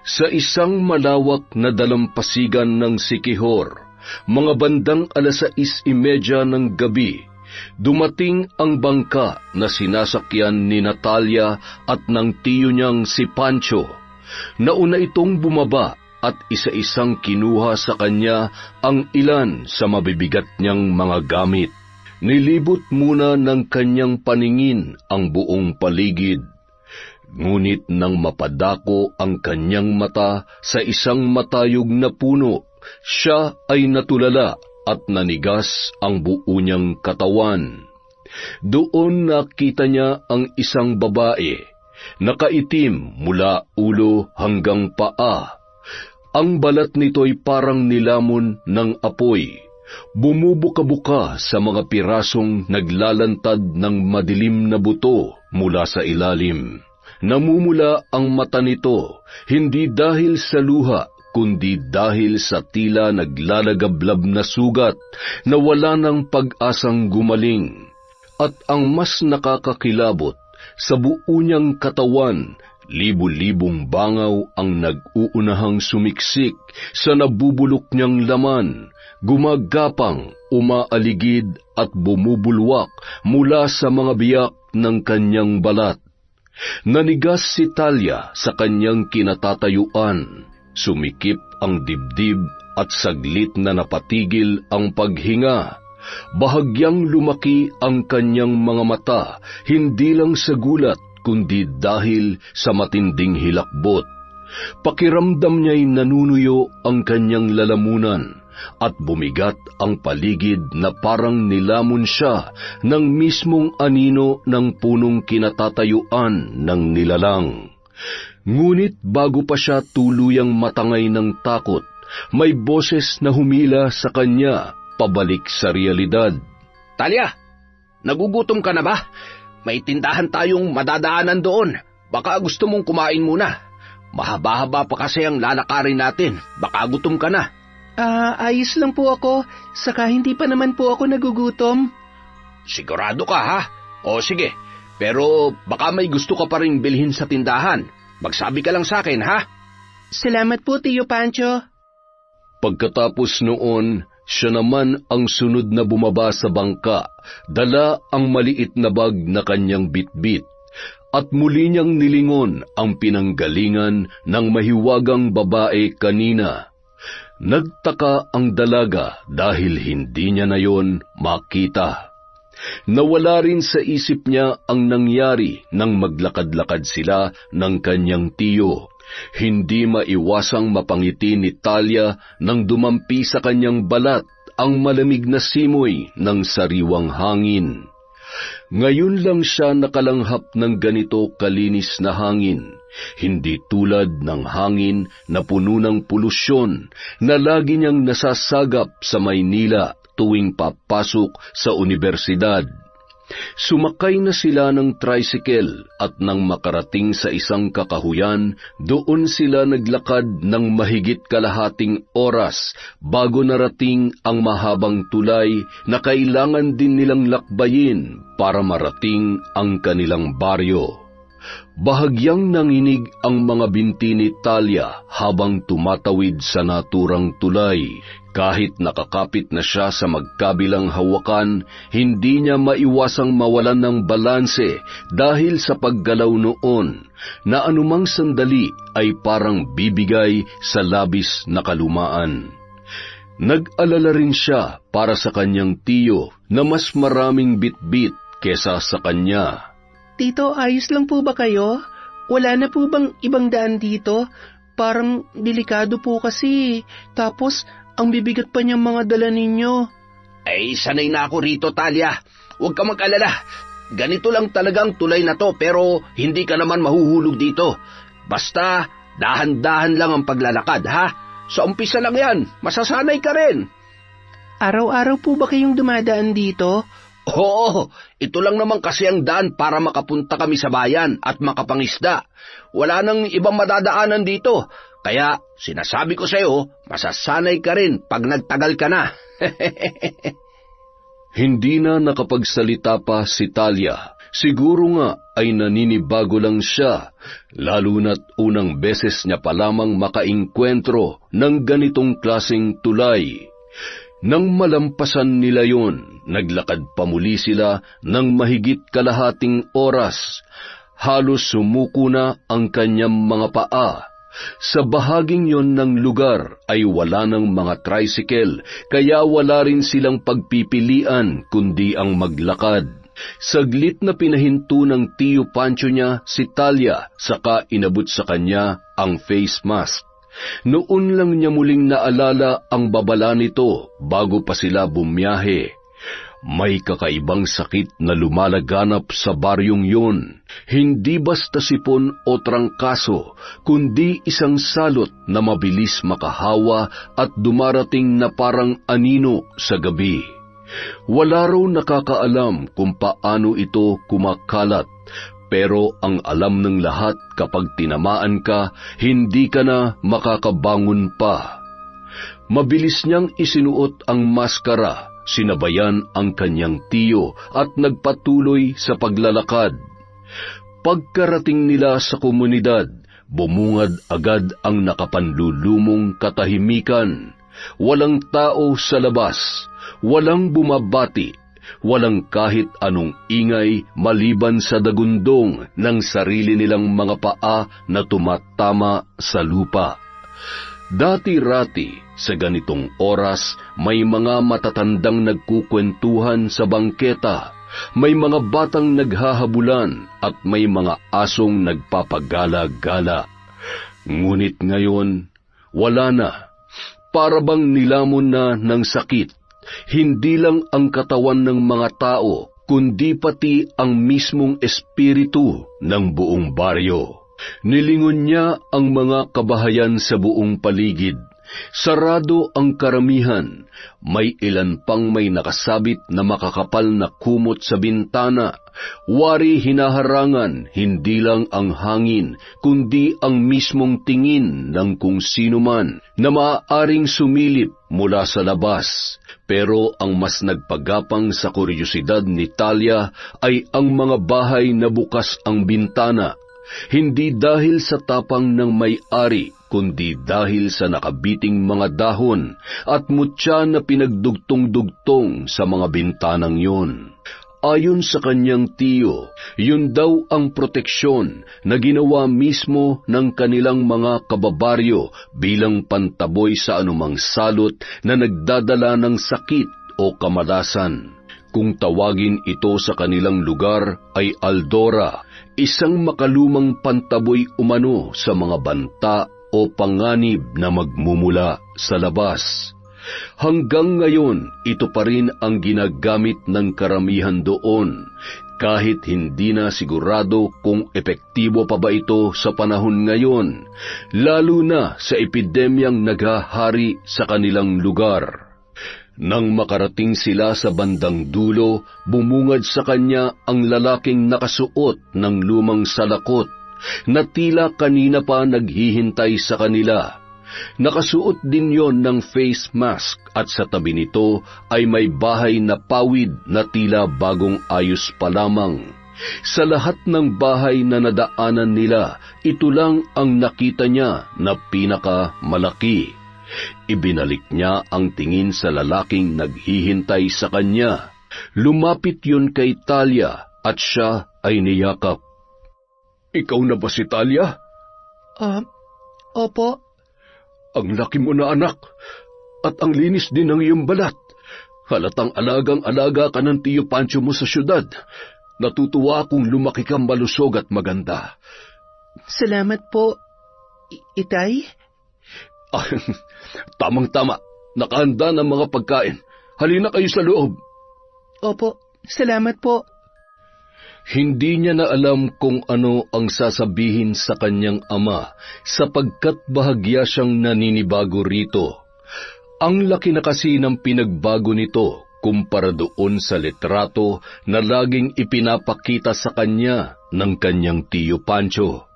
Sa isang malawak na dalampasigan ng Sikihor, mga bandang 6:30 ng gabi, dumating ang bangka na sinasakyan ni Natalia at ng tiyo niyang si Pancho. Nauna itong bumaba at isa-isang kinuha sa kanya ang ilan sa mabibigat niyang mga gamit. Nilibot muna ng kanyang paningin ang buong paligid. Ngunit nang mapadako ang kanyang mata sa isang matayog na puno, siya ay natulala at nanigas ang buo niyang katawan. Doon nakita niya ang isang babae, nakaitim mula ulo hanggang paa. Ang balat nito'y parang nilamon ng apoy, bumubuka-buka sa mga pirasong naglalantad ng madilim na buto mula sa ilalim. Namumula ang mata nito, hindi dahil sa luha, kundi dahil sa tila naglalagablab na sugat na wala ng pag-asang gumaling. At ang mas nakakakilabot, sa buo niyang katawan, libu-libong bangaw ang nag-uunahang sumiksik sa nabubulok niyang laman, gumagapang, umaaligid at bumubulwak mula sa mga biyak ng kanyang balat. Nanigas si Talia sa kanyang kinatatayuan, sumikip ang dibdib at saglit na napatigil ang paghinga. Bahagyang lumaki ang kanyang mga mata, hindi lang sa gulat kundi dahil sa matinding hilakbot. Pakiramdam niya'y nanunuyo ang kanyang lalamunan at bumigat ang paligid na parang nilamon siya ng mismong anino ng punong kinatatayuan ng nilalang. Ngunit bago pa siya tuluyang matangay ng takot, may boses na humila sa kanya pabalik sa realidad. Talia, nagugutom ka na ba? May tindahan tayong madadaanan doon. Baka gusto mong kumain muna. Mahaba-haba pa kasi ang lalakarin natin. Baka gutom ka na. Ayos lang po ako. Saka hindi pa naman po ako nagugutom. Sigurado ka, ha? O sige, pero baka may gusto ka pa rin bilhin sa tindahan. Magsabi ka lang sa akin, ha? Salamat po, Tiyo Pancho. Pagkatapos noon, siya naman ang sunod na bumaba sa bangka, dala ang maliit na bag na kanyang bitbit, at muli niyang nilingon ang pinanggalingan ng mahiwagang babae kanina. Nagtaka ang dalaga dahil hindi niya na yon makita. Nawala rin sa isip niya ang nangyari nang maglakad-lakad sila ng kanyang tiyo. Hindi maiwasang mapangiti ni Talia nang dumampi sa kanyang balat ang malamig na simoy ng sariwang hangin. Ngayon lang siya nakalanghap ng ganito kalinis na hangin, hindi tulad ng hangin na puno ng polusyon na lagi niyang nasasagap sa Maynila tuwing papasok sa unibersidad. Sumakay na sila ng tricycle at nang makarating sa isang kakahuyan, doon sila naglakad ng mahigit kalahating oras bago narating ang mahabang tulay na kailangan din nilang lakbayin para marating ang kanilang baryo. Bahagyang nanginig ang mga binti ni Talia habang tumatawid sa naturang tulay. Kahit nakakapit na siya sa magkabilang hawakan, hindi niya maiwasang mawalan ng balanse dahil sa paggalaw noon, na anumang sandali ay parang bibigay sa labis na kalumaan. Nag-alala rin siya para sa kanyang tiyo na mas maraming bitbit kesa sa kanya. Tito, ayos lang po ba kayo? Wala na po bang ibang daan dito? Parang delikado po kasi. Tapos, ang bibigat pa niyang mga dala ninyo. Ay, sanay na ako rito, Talia. Huwag ka mag-alala. Ganito lang talagang tulay na to, pero hindi ka naman mahuhulog dito. Basta, dahan-dahan lang ang paglalakad, ha? Sa umpisa lang yan, masasanay ka rin. Araw-araw po ba kayong dumadaan dito? Oo, ito lang naman kasi ang daan para makapunta kami sa bayan at makapangisda. Wala nang ibang madadaanan dito. Kaya sinasabi ko sa'yo, masasanay ka rin pag nagtagal ka na. Hindi na nakapagsalita pa si Talia Siguro nga ay naninibago lang siya, lalo na't unang beses niya pa lamang makaengkwentro ng ganitong klaseng tulay. Nang malampasan nila yon, naglakad pa muli sila ng mahigit kalahating oras. Halos sumuko na ang kanyang mga paa. Sa bahaging yon ng lugar ay wala ng mga tricycle, kaya wala rin silang pagpipilian kundi ang maglakad. Saglit na pinahinto ng Tiyo Pancho niya si Talia, saka inabot sa kanya ang face mask. Noon lang niya muling naalala ang babala nito bago pa sila bumiyahe. May kakaibang sakit na lumalaganap sa baryong yun. Hindi basta sipon o trangkaso, kundi isang salot na mabilis makahawa at dumarating na parang anino sa gabi. Wala raw nakakaalam kung paano ito kumakalat, pero ang alam ng lahat kapag tinamaan ka, hindi ka na makakabangon pa. Mabilis niyang isinuot ang maskara, sinabayan ang kanyang tiyo at nagpatuloy sa paglalakad. Pagkarating nila sa komunidad, bumungad agad ang nakapanlulumong katahimikan. Walang tao sa labas, walang bumabati, walang kahit anong ingay maliban sa dagundong ng sarili nilang mga paa na tumatama sa lupa. Dati-rati, sa ganitong oras, may mga matatandang nagkukwentuhan sa bangketa, may mga batang naghahabulan at may mga asong nagpapagala-gala. Ngunit ngayon, wala na. Para bang nilamon na ng sakit, hindi lang ang katawan ng mga tao, kundi pati ang mismong espiritu ng buong baryo. Nilingon niya ang mga kabahayan sa buong paligid. Sarado ang karamihan, may ilan pang may nakasabit na makakapal na kumot sa bintana. Wari hinaharangan hindi lang ang hangin, kundi ang mismong tingin ng kung sino man na maaaring sumilip mula sa labas. Pero ang mas nagpagapang sa kuryosidad ni Talia ay ang mga bahay na bukas ang bintana. Hindi dahil sa tapang ng may-ari, kundi dahil sa nakabiting mga dahon at mutya na pinagdugtong-dugtong sa mga bintanang yon. Ayon sa kanyang tiyo, yun daw ang proteksyon na ginawa mismo ng kanilang mga kababaryo bilang pantaboy sa anumang salot na nagdadala ng sakit o kamalasan. Kung tawagin ito sa kanilang lugar ay Aldora, isang makalumang pantaboy umano sa mga banta o panganib na magmumula sa labas. Hanggang ngayon, ito pa rin ang ginagamit ng karamihan doon, kahit hindi na sigurado kung epektibo pa ba ito sa panahon ngayon, lalo na sa epidemyang naghahari sa kanilang lugar. Nang makarating sila sa bandang dulo, bumungad sa kanya ang lalaking nakasuot ng lumang salakot na tila kanina pa naghihintay sa kanila. Nakasuot din yon ng face mask at sa tabi nito ay may bahay na pawid na tila bagong ayos pa lamang. Sa lahat ng bahay na nadaanan nila, ito lang ang nakita niya na pinakamalaki. Ibinalik niya ang tingin sa lalaking naghihintay sa kanya. Lumapit yun kay Talia at siya ay niyakap. "Ikaw na ba si Talia?" Opo. "Ang laki mo na, anak, at ang linis din ng iyong balat. Halatang alagang-alaga ka ng Tiyo Pancho mo sa syudad. Natutuwa akong lumaki kang malusog at maganda." Salamat po, Itay. Tamang-tama. Nakahanda ng mga pagkain. Halina kayo sa loob. Opo, salamat po. Hindi niya na alam kung ano ang sasabihin sa kanyang ama sapagkat bahagya siyang naninibago rito. Ang laki na kasi ng pinagbago nito kumpara doon sa litrato na laging ipinapakita sa kanya ng kanyang Tiyo Pancho.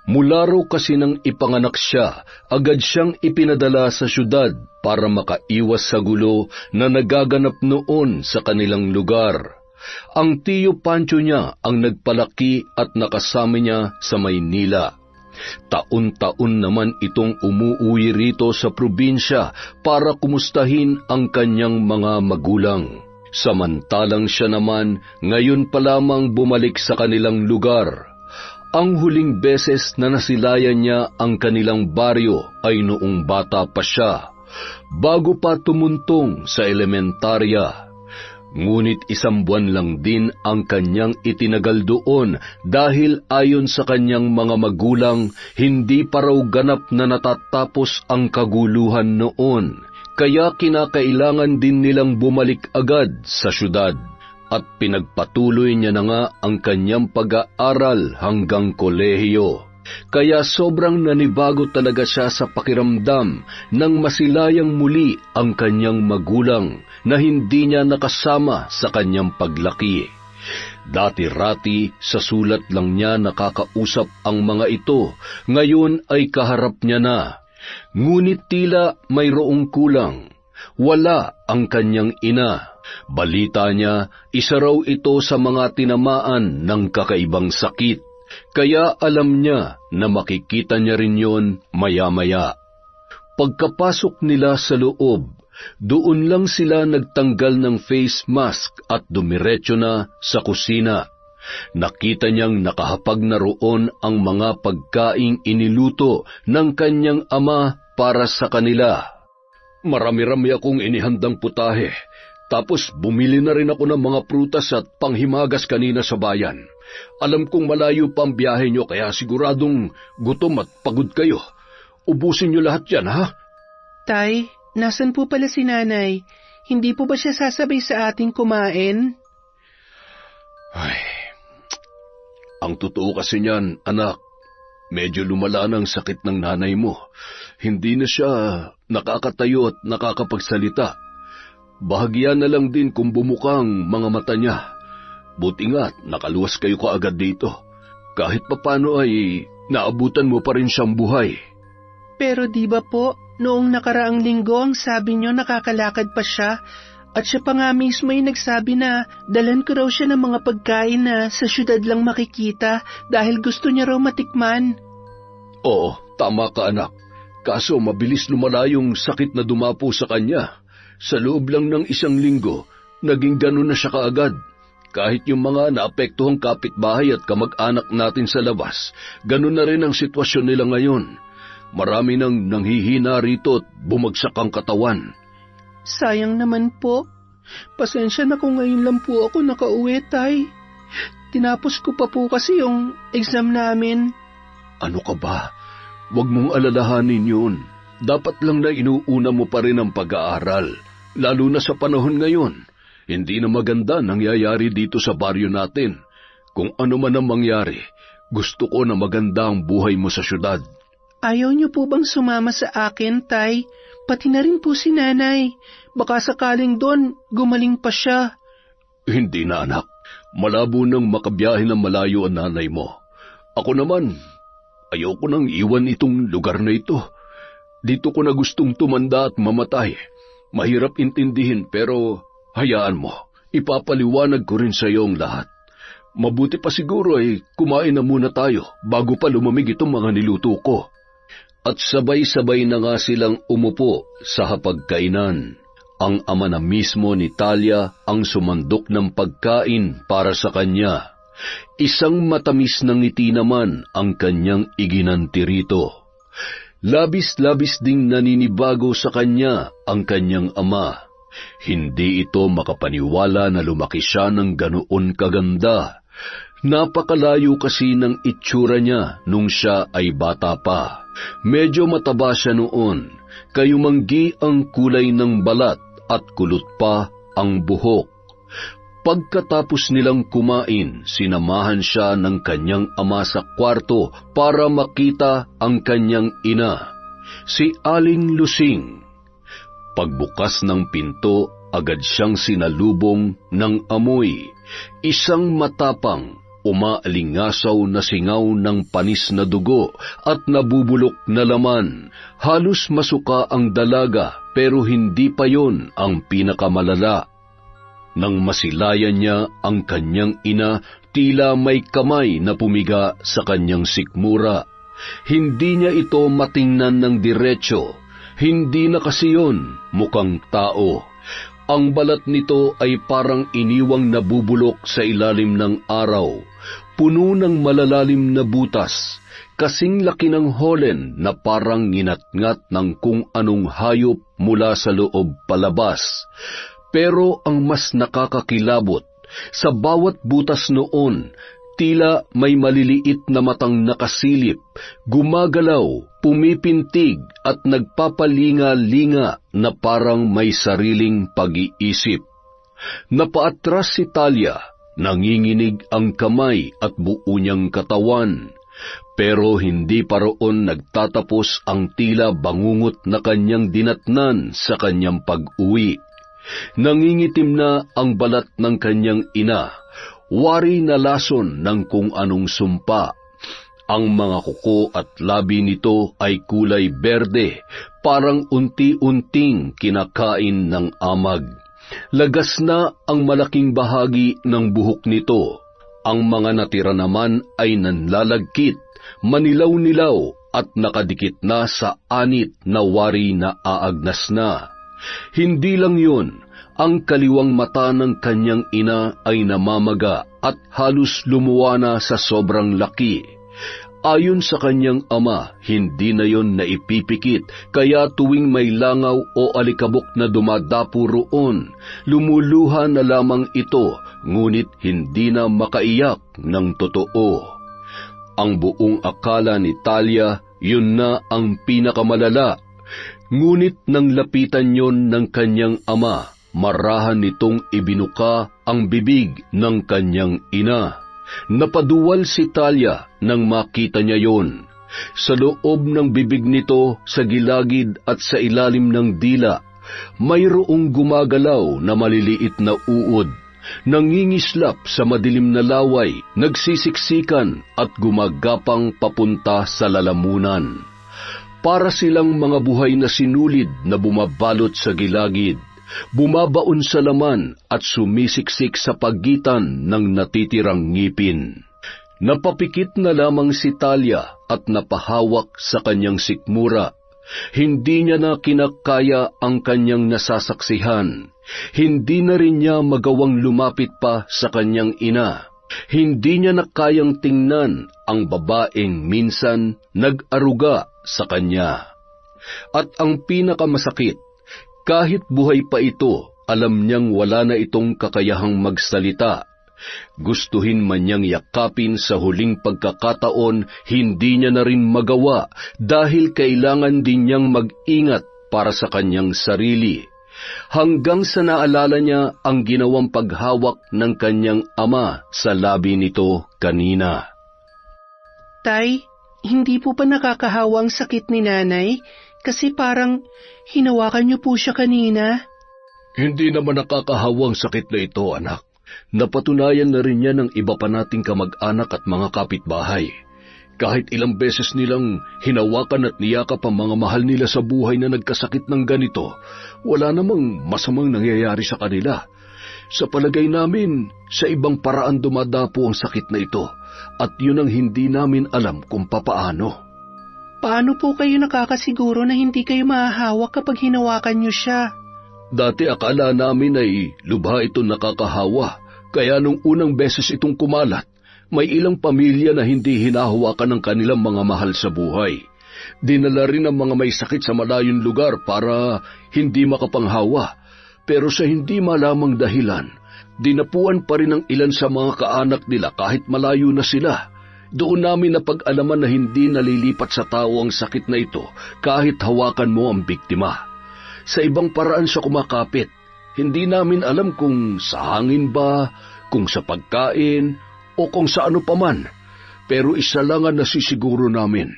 Mula raw kasi nang ipanganak siya, agad siyang ipinadala sa syudad para makaiwas sa gulo na nagaganap noon sa kanilang lugar. Ang tiyo Pancho niya ang nagpalaki at nakasama niya sa Maynila. Taon-taon naman itong umuuwi rito sa probinsya para kumustahin ang kanyang mga magulang. Samantalang siya naman ngayon pa lamang bumalik sa kanilang lugar. Ang huling beses na nasilayan niya ang kanilang baryo ay noong bata pa siya, bago pa tumuntong sa elementarya. Ngunit 1 buwan lang din ang kanyang itinagal doon dahil ayon sa kanyang mga magulang, hindi pa raw ganap na natatapos ang kaguluhan noon. Kaya kinakailangan din nilang bumalik agad sa syudad. At pinagpatuloy niya na nga ang kanyang pag-aaral hanggang kolehiyo. Kaya sobrang nanibago talaga siya sa pakiramdam nang masilayang muli ang kanyang magulang na hindi niya nakasama sa kanyang paglaki. Dati-rati sa sulat lang niya nakakausap ang mga ito, ngayon ay kaharap niya na. Ngunit tila mayroong kulang. Wala ang kanyang ina. Balita niya, isa raw ito sa mga tinamaan ng kakaibang sakit. Kaya alam niya na makikita niya rin yon maya-maya. Pagkapasok nila sa loob, doon lang sila nagtanggal ng face mask at dumiretso na sa kusina. Nakita niyang nakahapag na roon ang mga pagkaing iniluto ng kanyang ama para sa kanila. Marami-rami akong inihandang putahe, tapos bumili na rin ako ng mga prutas at panghimagas kanina sa bayan. Alam kong malayo pa ang biyahe niyo kaya siguradong gutom at pagod kayo. Ubusin niyo lahat yan, ha? Tay, nasan po pala si nanay? Hindi po ba siya sasabay sa ating kumain? Ay, ang totoo kasi niyan, anak, medyo lumala ng sakit ng nanay mo. Hindi na siya nakakatayo at nakakapagsalita. Bahagya na lang din kung bumukang mga mata niya. Buti nga nakaluwas kayo kaagad dito. Kahit papano ay naabutan mo pa rin siyang buhay. Pero di ba po, noong nakaraang linggo ang sabi niyo nakakalakad pa siya, at siya pa nga mismo ay nagsabi na dalan ko raw siya ng mga pagkain na sa syudad lang makikita dahil gusto niya raw matikman. Oo, tama ka anak. Kaso mabilis lumala yung sakit na dumapo sa kanya. Sa loob lang ng 1 linggo, naging ganun na siya kaagad. Kahit yung mga naapektuhang kapitbahay at kamag-anak natin sa labas, ganun na rin ang sitwasyon nila ngayon. Marami nang nanghihina rito at bumagsak ang katawan. Sayang naman po. Pasensya na kung ngayon lang po ako nakauwi, tay. Tinapos ko pa po kasi yung exam namin. Ano ka ba? Huwag mong alalahanin yun. Dapat lang na inuuna mo pa rin ang pag-aaral, lalo na sa panahon ngayon. Hindi na maganda nangyayari dito sa baryo natin. Kung ano man ang mangyari, gusto ko na maganda ang buhay mo sa syudad. Ayaw niyo po bang sumama sa akin, tay? Pati na rin po si nanay. Baka sakaling doon, gumaling pa siya. Hindi na anak. Malabo nang makabiyahe ng malayo ang nanay mo. Ako naman, ayoko nang iwan itong lugar na ito. Dito ko na gustong tumanda at mamatay. Mahirap intindihin pero hayaan mo. Ipapaliwanag ko rin sa iyo ang lahat. Mabuti pa siguro ay kumain na muna tayo bago pa lumamig itong mga niluto ko. At sabay-sabay na nga silang umupo sa hapagkainan. Ang ama na mismo ni Talia ang sumandok ng pagkain para sa kanya. Isang matamis na ngiti naman ang kanyang iginanti rito. Labis-labis ding naninibago sa kanya ang kanyang ama. Hindi ito makapaniwala na lumaki siya ng ganoon kaganda. Napakalayo kasi ng itsura niya nung siya ay bata pa. Medyo mataba siya noon, kayumanggi ang kulay ng balat at kulot pa ang buhok. Pagkatapos nilang kumain, sinamahan siya ng kanyang ama sa kwarto para makita ang kanyang ina, si Aling Lusing. Pagbukas ng pinto, agad siyang sinalubong ng amoy, isang matapang, umaalingasaw na singaw ng panis na dugo at nabubulok na laman. Halos masuka ang dalaga pero hindi pa yon ang pinakamalala. Nang masilayan niya ang kanyang ina, tila may kamay na pumiga sa kanyang sikmura. Hindi niya ito matingnan ng diretsyo. Hindi na kasi yun mukhang tao. Ang balat nito ay parang iniwang nabubulok sa ilalim ng araw, puno ng malalalim na butas, kasing laki ng holen na parang nginatngat ng kung anong hayop mula sa loob palabas. Pero ang mas nakakakilabot, sa bawat butas noon, tila may maliliit na matang nakasilip, gumagalaw, pumipintig at nagpapalinga-linga na parang may sariling pag-iisip. Napaatras si Talia, nanginginig ang kamay at buo niyang katawan. Pero hindi pa roon nagtatapos ang tila bangungot na kanyang dinatnan sa kanyang pag-uwi. Nangingitim na ang balat ng kanyang ina, wari na lason ng kung anong sumpa. Ang mga kuko at labi nito ay kulay berde, parang unti-unting kinakain ng amag. Lagas na ang malaking bahagi ng buhok nito. Ang mga natira naman ay nanlalagkit, manilaw-nilaw at nakadikit na sa anit na wari na aagnas na. Hindi lang yun, ang kaliwang mata ng kanyang ina ay namamaga at halos lumuwa na sa sobrang laki. Ayon sa kanyang ama, hindi na yon naipipikit, kaya tuwing may langaw o alikabok na dumadapo roon, lumuluha na lamang ito, ngunit hindi na makaiyak ng totoo. Ang buong akala ni Talia, yun na ang pinakamalala. Ngunit nang lapitan yon ng kanyang ama, marahan nitong ibinuka ang bibig ng kanyang ina. Napaduwal si Talia nang makita niya yon. Sa loob ng bibig nito, sa gilagid at sa ilalim ng dila, mayroong gumagalaw na maliliit na uod, nangingislap sa madilim na laway, nagsisiksikan at gumagapang papunta sa lalamunan. Para silang mga buhay na sinulid na bumabalot sa gilagid, bumabaon sa laman at sumisiksik sa pagitan ng natitirang ngipin. Napapikit na lamang si Talia at napahawak sa kanyang sikmura. Hindi niya na kinakaya ang kanyang nasasaksihan. Hindi na rin niya magawang lumapit pa sa kanyang ina. Hindi niya na kayang tingnan ang babaeng minsan nag-aruga sa kanya. At ang pinakamasakit, kahit buhay pa ito, alam niyang wala na itong kakayahang magsalita. Gustuhin man niyang yakapin sa huling pagkakataon, hindi niya na rin magawa dahil kailangan din niyang mag-ingat para sa kanyang sarili. Hanggang sa naalala niya ang ginawang paghawak ng kanyang ama sa labi nito kanina. Tay, hindi po pa nakakahawang sakit ni nanay? Kasi parang hinawakan niyo po siya kanina. Hindi naman nakakahawang sakit na ito, anak. Napatunayan na rin yan ng iba pa nating kamag-anak at mga kapitbahay. Kahit ilang beses nilang hinawakan at niyakap ang mga mahal nila sa buhay na nagkasakit ng ganito, wala namang masamang nangyayari sa kanila. Sa palagay namin, sa ibang paraan dumadapo ang sakit na ito, at yun ang hindi namin alam kung papaano. Paano po kayo nakakasiguro na hindi kayo mahahawak kapag hinawakan niyo siya? Dati akala namin ay lubha ito nakakahawa, kaya nung unang beses itong kumalat, may ilang pamilya na hindi hinahawakan ng kanilang mga mahal sa buhay. Dinala rin ang mga may sakit sa malayong lugar para hindi makapanghawa. Pero sa hindi malamang dahilan, dinapuan pa rin ang ilan sa mga kaanak nila kahit malayo na sila. Doon namin napag-alaman na hindi nalilipat sa tao ang sakit na ito kahit hawakan mo ang biktima. Sa ibang paraan siya kumakapit. Hindi namin alam kung sa hangin ba, kung sa pagkain, o kung sa ano paman. Pero isa lang ang nasisiguro namin,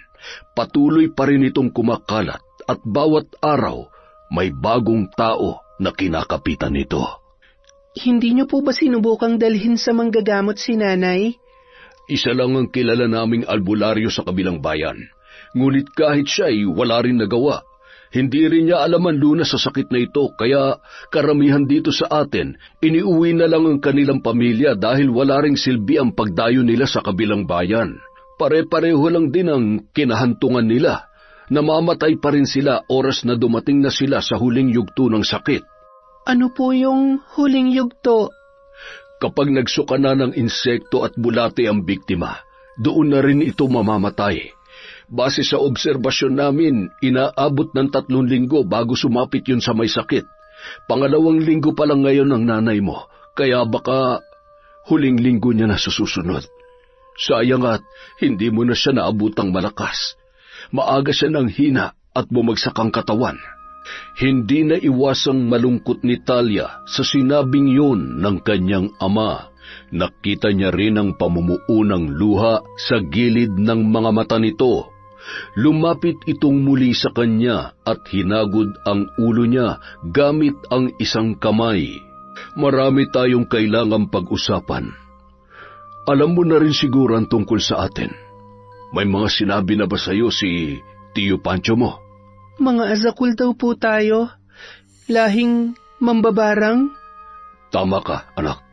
patuloy pa rin itong kumakalat at bawat araw may bagong tao na kinakapitan nito. Hindi niyo po ba sinubukang dalhin sa manggagamot si nanay? Isa lang ang kilala naming albularyo sa kabilang bayan. Ngunit kahit siya ay wala rin nagawa. Hindi rin niya alam ang lunas sa sakit na ito, kaya karamihan dito sa atin, iniuwi na lang ang kanilang pamilya dahil wala ring silbi ang pagdayo nila sa kabilang bayan. Pare-pareho lang din ang kinahantungan nila. Namamatay pa rin sila oras na dumating na sila sa huling yugto ng sakit. Ano po yung huling yugto? Kapag nagsuka na ng insekto at bulate ang biktima, doon na rin ito mamamatay. Base sa obserbasyon namin, inaabot ng 3 linggo bago sumapit yun sa may sakit. 2 linggo pa lang ngayon ang nanay mo, kaya baka huling linggo niya na susunod. Sayang at hindi mo na siya naabutang malakas. Maaga siya ng hina at bumagsak ang katawan. Hindi na iwasang malungkot ni Talia sa sinabing yun ng kanyang ama. Nakita niya rin ang pamumuunang luha sa gilid ng mga mata nito. Lumapit itong muli sa kanya at hinagod ang ulo niya gamit ang isang kamay. Marami tayong kailangang pag-usapan. Alam mo na rin siguro ang tungkol sa atin. May mga sinabi na ba sa'yo si Tio Pancho mo? Mga azakul daw po tayo. Lahing mambabarang. Tama ka, anak.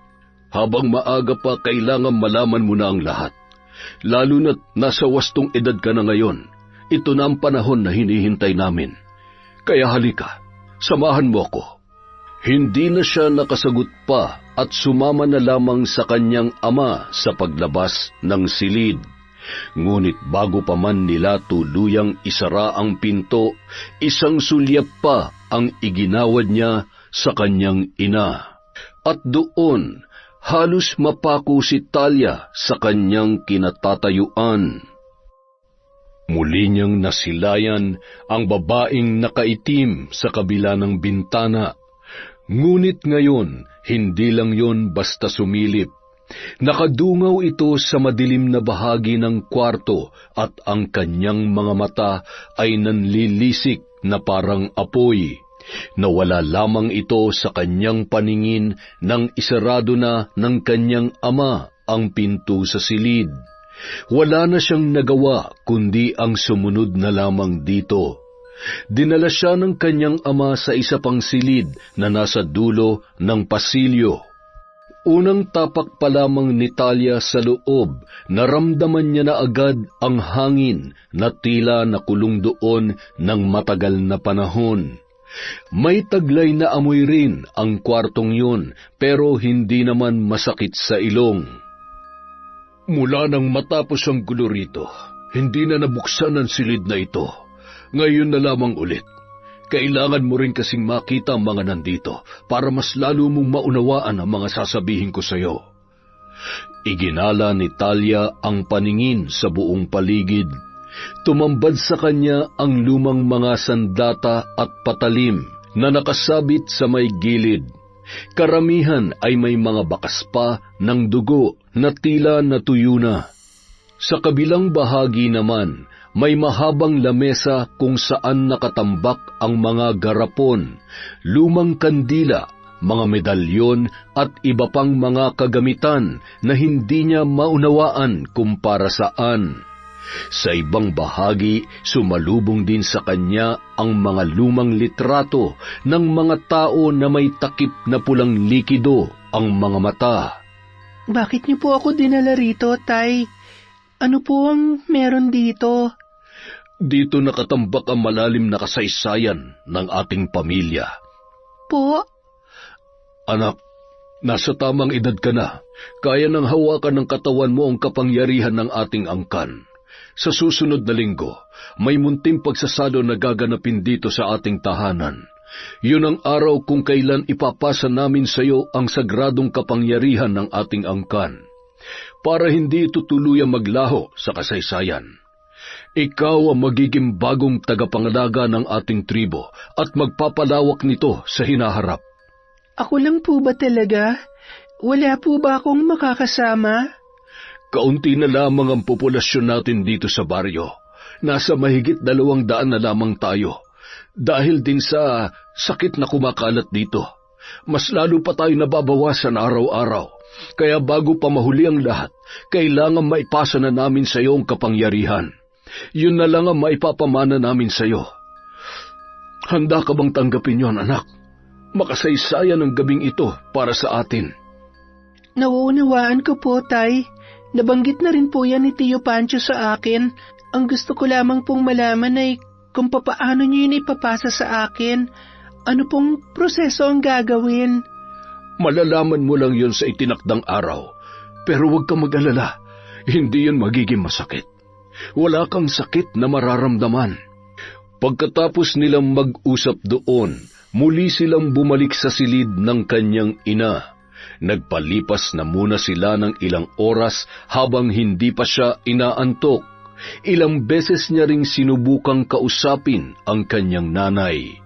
Habang maaga pa, kailangan malaman mo na ang lahat. Lalo na't nasa wastong edad ka na ngayon. Ito na ang panahon na hinihintay namin. Kaya halika, samahan mo ako. Hindi na siya nakasagot pa at sumama na lamang sa kanyang ama sa paglabas ng silid. Ngunit bago pa man nila tuluyang isara ang pinto, isang sulyap pa ang iginawad niya sa kanyang ina. At doon, halos mapako si Talia sa kanyang kinatatayuan. Muli niyang nasilayan ang babaeng nakaitim sa kabila ng bintana. Ngunit ngayon, hindi lang yon basta sumilip. Nakadungaw ito sa madilim na bahagi ng kwarto at ang kanyang mga mata ay nanlilisik na parang apoy. Nawala lamang ito sa kanyang paningin nang isarado na ng kanyang ama ang pinto sa silid. Wala na siyang nagawa kundi ang sumunod na lamang dito. Dinala siya ng kanyang ama sa isa pang silid na nasa dulo ng pasilyo. Unang tapak pa lamang ni Talia sa loob, naramdaman niya na agad ang hangin na tila nakulong doon ng matagal na panahon. May taglay na amoy rin ang kwartong yun, pero hindi naman masakit sa ilong. Mula nang matapos ang gulo rito, hindi na nabuksan ang silid na ito. Ngayon na lamang ulit. Kailangan mo rin kasing makita ang mga nandito para mas lalo mong maunawaan ang mga sasabihin ko sa iyo. Iginala ni Talia ang paningin sa buong paligid. Tumambad sa kanya ang lumang mga sandata at patalim na nakasabit sa may gilid. Karamihan ay may mga bakas pa ng dugo na tila natuyo na. Sa kabilang bahagi naman, may mahabang lamesa kung saan nakatambak ang mga garapon, lumang kandila, mga medalyon at iba pang mga kagamitan na hindi niya maunawaan kung para saan. Sa ibang bahagi, sumalubong din sa kanya ang mga lumang litrato ng mga tao na may takip na pulang likido ang mga mata. Bakit niyo po ako dinala rito, Tay? Ano po ang meron dito? Dito nakatambak ang malalim na kasaysayan ng ating pamilya. Po? Anak, nasa tamang edad ka na. Kaya nang hawakan ng katawan mo ang kapangyarihan ng ating angkan. Sa susunod na linggo, may munting pagsasalo na gaganapin dito sa ating tahanan. Yun ang araw kung kailan ipapasa namin sa iyo ang sagradong kapangyarihan ng ating angkan. Para hindi ito tuluyang maglaho sa kasaysayan. Ikaw ang magiging bagong tagapangalaga ng ating tribo at magpapalawak nito sa hinaharap. Ako lang po ba talaga? Wala po ba akong makakasama? Kaunti na lamang ang populasyon natin dito sa baryo. Nasa mahigit 200 na lamang tayo. Dahil din sa sakit na kumakalat dito, mas lalo pa tayo nababawasan araw-araw. Kaya bago pa mahuli ang lahat, kailangan maipasa na namin sa iyo ang kapangyarihan. Yun na lang ang maipapamana namin sa iyo. Handa ka bang tanggapin yon, anak? Makasaysayan ang gabing ito para sa atin. Nauunawaan ko po, Tay. Nabanggit na rin po yan ni Tio Pancho sa akin. Ang gusto ko lamang pong malaman ay kung papaano niyo yun ipapasa sa akin. Ano pong proseso ang gagawin? Malalaman mo lang yon sa itinakdang araw. Pero huwag kang mag-alala. Hindi yun magiging masakit. Wala kang sakit na mararamdaman. Pagkatapos nilang mag-usap doon, muli silang bumalik sa silid ng kanyang ina. Nagpalipas na muna sila ng ilang oras habang hindi pa siya inaantok. Ilang beses niya ring sinubukang kausapin ang kanyang nanay.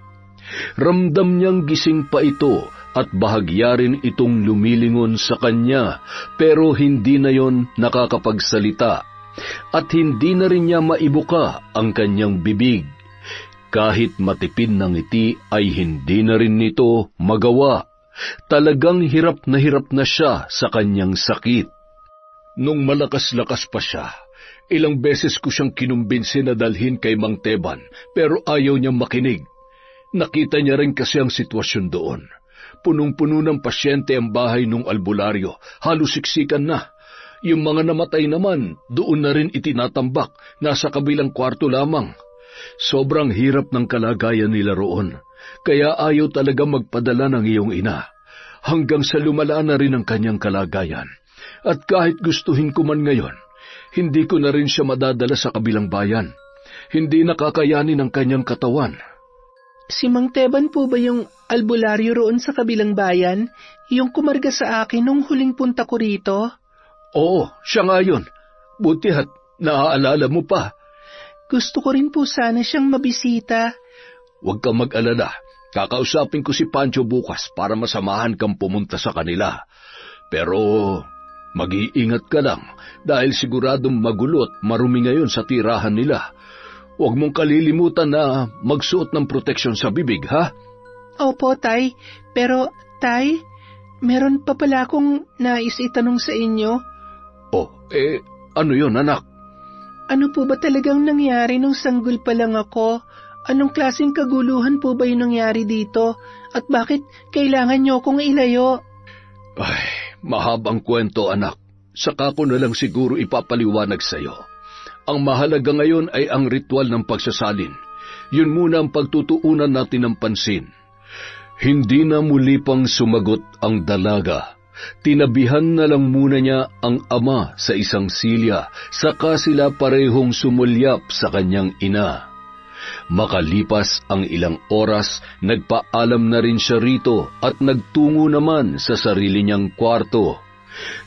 Ramdam niyang gising pa ito at bahagya rin itong lumilingon sa kanya, pero hindi na yon nakakapagsalita at hindi na rin niya maibuka ang kanyang bibig. Kahit matipid ng ngiti ay hindi na rin nito magawa. Talagang hirap na siya sa kanyang sakit. Nung malakas-lakas pa siya, ilang beses ko siyang kinumbinsi na dalhin kay Mang Teban, pero ayaw niyang makinig. Nakita niya rin kasi ang sitwasyon doon. Punong-puno ng pasyente ang bahay nung albularyo, halos siksikan na. Yung mga namatay naman, doon na rin itinatambak, nasa kabilang kwarto lamang. Sobrang hirap ng kalagayan nila roon, kaya ayaw talaga magpadala ng iyong ina. Hanggang sa lumala na rin ang kanyang kalagayan. At kahit gustuhin ko man ngayon, hindi ko na rin siya madadala sa kabilang bayan. Hindi nakakayanin ang kanyang katawan. Si Mang Teban po ba yung albularyo roon sa kabilang bayan? Yung kumarga sa akin nung huling punta ko rito? Oo, siya nga yun. Buti at naaalala mo pa. Gusto ko rin po sana siyang mabisita. Huwag kang mag-alala. Kakausapin ko si Pancho bukas para masamahan kang pumunta sa kanila. Pero mag-iingat ka lang dahil siguradong magulo at marumi ngayon sa tirahan nila. Huwag mong kalilimutan na magsuot ng proteksyon sa bibig, ha? Opo, Tay. Pero, Tay, meron pa pala akong nais itanong sa inyo. Ano yun, anak? Ano po ba talagang nangyari nung sanggol pa lang ako? Anong klaseng kaguluhan po ba yung nangyari dito? At bakit kailangan niyo akong ilayo? Ay, mahabang kwento, anak. Saka ko na lang siguro ipapaliwanag sa'yo. Ang mahalaga ngayon ay ang ritual ng pagsasalin. Yun muna ang pagtutuunan natin ng pansin. Hindi na muli pang sumagot ang dalaga. Tinabihan na lang muna niya ang ama sa isang silya, saka sila parehong sumulyap sa kanyang ina. Makalipas ang ilang oras, nagpaalam na rin siya rito at nagtungo naman sa sarili niyang kwarto.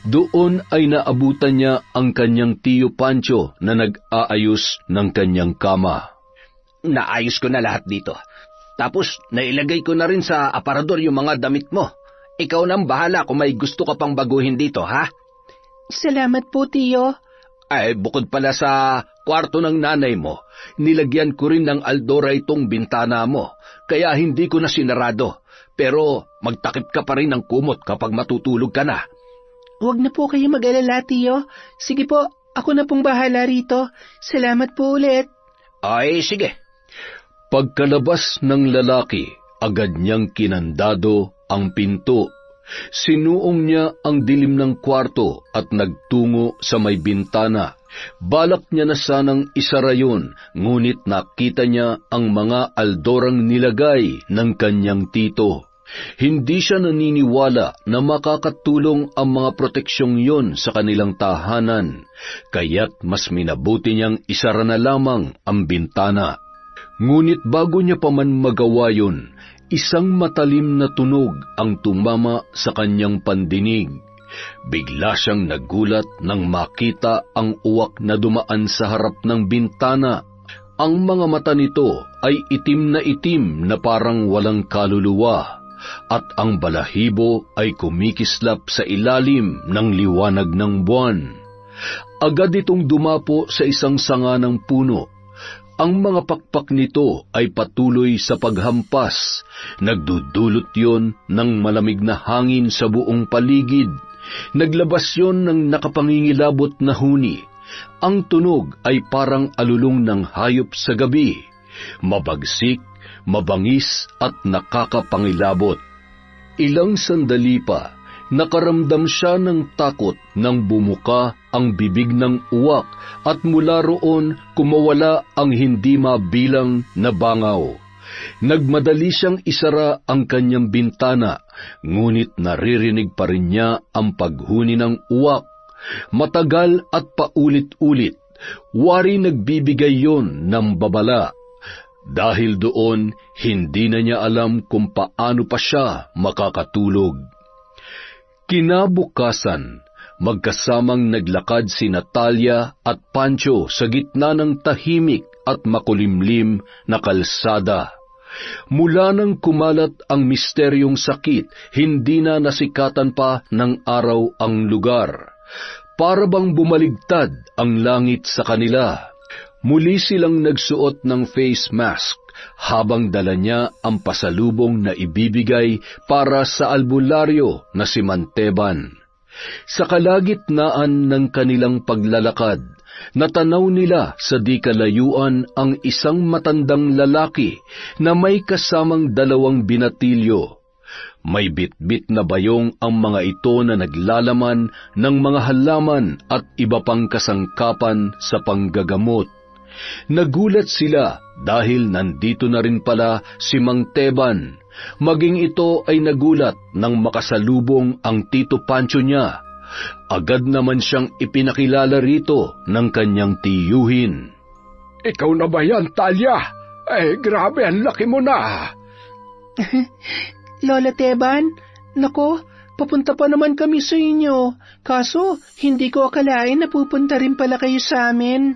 Doon ay naabutan niya ang kanyang Tio Pancho na nag-aayos ng kanyang kama. Naayos ko na lahat dito. Tapos nailagay ko na rin sa aparador yung mga damit mo. Ikaw nang bahala kung may gusto ka pang baguhin dito, ha? Salamat po, Tio. Ay, bukod pala sa kwarto ng nanay mo, nilagyan ko rin ng aldora itong bintana mo, kaya hindi ko na sinarado. Pero magtakip ka pa rin ng kumot kapag matutulog ka na. Huwag na po kayo mag-alala, Tio. Sige po, ako na pong bahala rito. Salamat po ulit. Ay, sige. Pagkalabas ng lalaki, agad niyang kinandado ang pinto. Sinuong niya ang dilim ng kwarto at nagtungo sa may bintana. Balak niya na sanang isara yun, ngunit nakita niya ang mga aldorang nilagay ng kanyang tito. Hindi siya naniniwala na makakatulong ang mga proteksyong yon sa kanilang tahanan, kaya't mas minabuti niyang isara na lamang ang bintana. Ngunit bago niya pa man magawa yun, isang matalim na tunog ang tumama sa kanyang pandinig. Bigla siyang nagulat nang makita ang uwak na dumaan sa harap ng bintana. Ang mga mata nito ay itim na parang walang kaluluwa, at ang balahibo ay kumikislap sa ilalim ng liwanag ng buwan. Agad itong dumapo sa isang sanga ng puno. Ang mga pakpak nito ay patuloy sa paghampas. Nagdudulot yon ng malamig na hangin sa buong paligid. Naglabas yon ng nakapangingilabot na huni. Ang tunog ay parang alulong ng hayop sa gabi. Mabagsik, mabangis at nakakapangilabot. Ilang sandali pa, nakaramdam siya ng takot nang bumuka ang bibig ng uwak at mula roon kumawala ang hindi mabilang na bangaw. Nagmadali siyang isara ang kanyang bintana, ngunit naririnig pa rin niya ang paghuni ng uwak. Matagal at paulit-ulit, wari nagbibigay yon ng babala. Dahil doon, hindi na niya alam kung paano pa siya makakatulog. Kinabukasan, magkasamang naglakad si Natalia at Pancho sa gitna ng tahimik at makulimlim na kalsada. Mula nang kumalat ang misteryong sakit, hindi na nasikatan pa ng araw ang lugar. Para bang bumaligtad ang langit sa kanila. Muli silang nagsuot ng face mask habang dala niya ang pasalubong na ibibigay para sa albularyo na si Manteban. Sa kalagitnaan ng kanilang paglalakad, natanaw nila sa di kalayuan ang isang matandang lalaki na may kasamang 2 binatilyo. May bitbit na bayong ang mga ito na naglalaman ng mga halaman at iba pang kasangkapan sa panggagamot. Nagulat sila dahil nandito na rin pala si Mang Teban. Maging ito ay nagulat nang makasalubong ang Tito Pancho niya. Agad naman siyang ipinakilala rito ng kanyang tiyuhin. Ikaw na ba yan, Talia? Grabe, ang laki mo na. Lola Teban, nako, papunta pa naman kami sa inyo. Kaso, hindi ko akalain na pupunta rin pala kayo sa amin.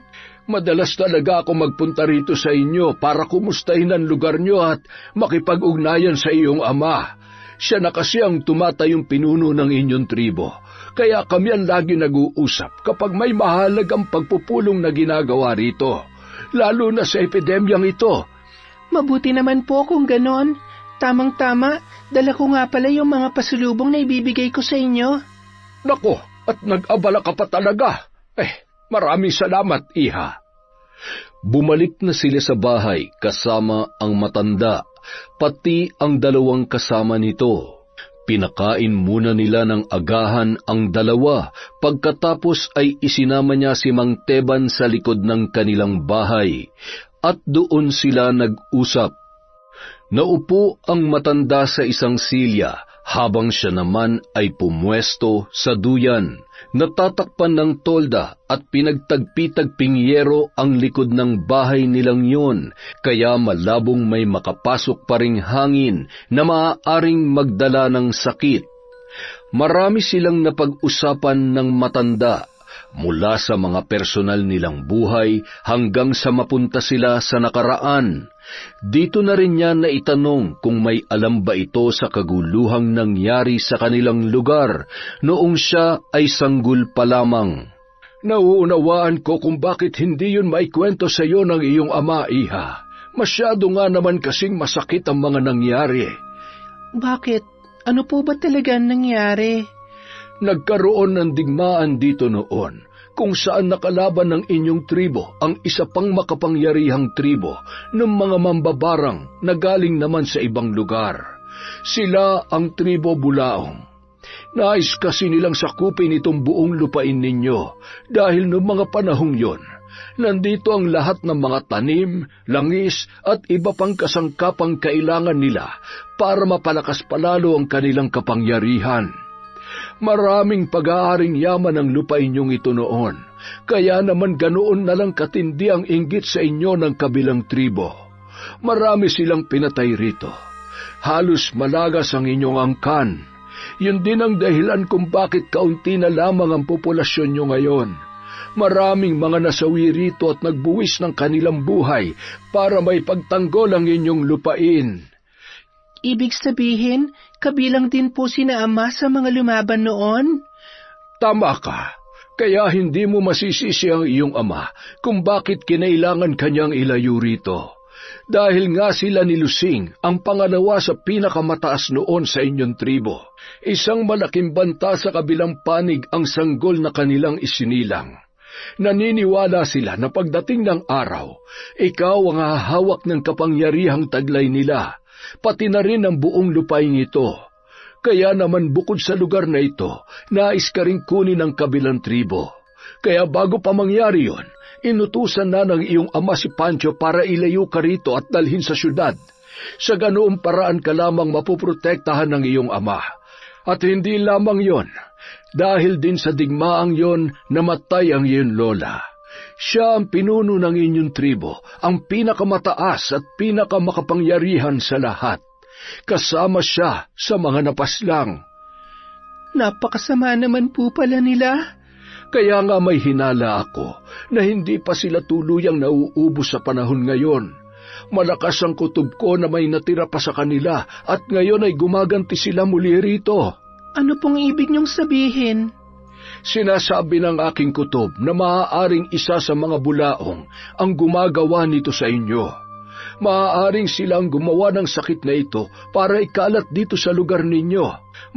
Madalas talaga ako magpunta rito sa inyo para kumustahin ang lugar nyo at makipag-ugnayan sa iyong ama. Siya na kasi ang tumatayong pinuno ng inyong tribo. Kaya kami ang lagi nag-uusap kapag may mahalagang pagpupulong na ginagawa rito. Lalo na sa epidemyang ito. Mabuti naman po kung ganon. Tamang-tama, dala ko nga pala yung mga pasulubong na ibibigay ko sa inyo. Nako, at nag-abala ka pa talaga. Maraming salamat, iha. Bumalik na sila sa bahay kasama ang matanda, pati ang 2 kasama nito. Pinakain muna nila ng agahan ang 2, pagkatapos ay isinama niya si Mang Teban sa likod ng kanilang bahay, at doon sila nag-usap. Naupo ang matanda sa isang silya, habang siya naman ay pumwesto sa duyan. Natatakpan ng tolda at pinagtagpi-tagping yero ang likod ng bahay nilang yun, kaya malabong may makapasok pa ring hangin na maaaring magdala ng sakit. Marami silang napag-usapan ng matanda, mula sa mga personal nilang buhay hanggang sa mapunta sila sa nakaraan. Dito na rin niya naitanong kung may alam ba ito sa kaguluhang nangyari sa kanilang lugar noong siya ay sanggol pa lamang. Nauunawaan ko kung bakit hindi yun maikwento sa iyo ng iyong ama, iha. Masyado nga naman kasing masakit ang mga nangyari. Bakit? Ano po ba talaga nangyari? Nagkaroon ng digmaan dito noon, kung saan nakalaban ng inyong tribo ang isa pang makapangyarihang tribo ng mga mambabarang na galing naman sa ibang lugar. Sila ang tribo Bulaong. Nais kasi nilang sakupin itong buong lupain ninyo dahil noong mga panahong yon, nandito ang lahat ng mga tanim, langis at iba pang kasangkapang kailangan nila para mapalakas palalo ang kanilang kapangyarihan. Maraming pag-aaring yaman ang lupain niyong ito noon, kaya naman ganoon na lang katindi ang inggit sa inyo ng kabilang tribo. Marami silang pinatay rito. Halos malagas ang inyong angkan. Yun din ang dahilan kung bakit kaunti na lamang ang populasyon nyo ngayon. Maraming mga nasawi rito at nagbuwis ng kanilang buhay para may pagtanggol ang inyong lupain. Ibig sabihin, kabilang din po sina ama sa mga lumaban noon? Tama ka. Kaya hindi mo masisisi ang iyong ama kung bakit kinailangan kanyang ilayo rito. Dahil nga sila ni Lusing ang pangalawa sa pinakamataas noon sa inyong tribo. Isang malaking banta sa kabilang panig ang sanggol na kanilang isinilang. Naniniwala sila na pagdating ng araw, ikaw ang hahawak ng kapangyarihang taglay nila, pati na rin ang buong lupain ito. Kaya naman bukod sa lugar na ito, nais ka rin kunin ang kabilang tribo. Kaya bago pa mangyari yon, inutusan na ng iyong ama si Pancho para ilayo ka rito at dalhin sa syudad. Sa ganoong paraan ka lamang mapuprotektahan ng iyong ama. At hindi lamang yon, dahil din sa digmaang yon, namatay ang iyong lola. Siya ang pinuno ng inyong tribo, ang pinakamataas at pinakamakapangyarihan sa lahat. Kasama siya sa mga napaslang. Napakasama naman po pala nila. Kaya nga may hinala ako na hindi pa sila tuluyang nauubos sa panahon ngayon. Malakas ang kutob ko na may natira pa sa kanila at ngayon ay gumaganti sila muli rito. Ano pong ibig niyong sabihin? Sinasabi ng aking kutob na maaaring isa sa mga bulaong ang gumagawa nito sa inyo. Maaaring silang gumawa ng sakit na ito para ikalat dito sa lugar ninyo.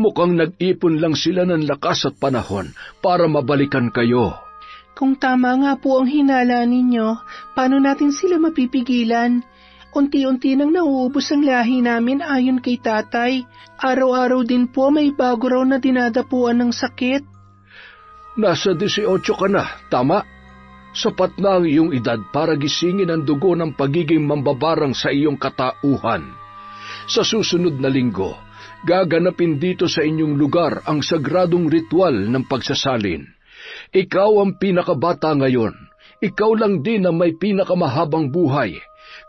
Mukhang nag-ipon lang sila ng lakas at panahon para mabalikan kayo. Kung tama nga po ang hinala ninyo, paano natin sila mapipigilan? Unti-unti nang nauubos ang lahi namin ayon kay tatay. Araw-araw din po may bago raw na dinadapuan ng sakit. Nasa 18 ka na, tama? Sapat na ang iyong edad para gisingin ang dugo ng pagiging mambabarang sa iyong katauhan. Sa susunod na linggo, gaganapin dito sa inyong lugar ang sagradong ritual ng pagsasalin. Ikaw ang pinakabata ngayon. Ikaw lang din ang may pinakamahabang buhay.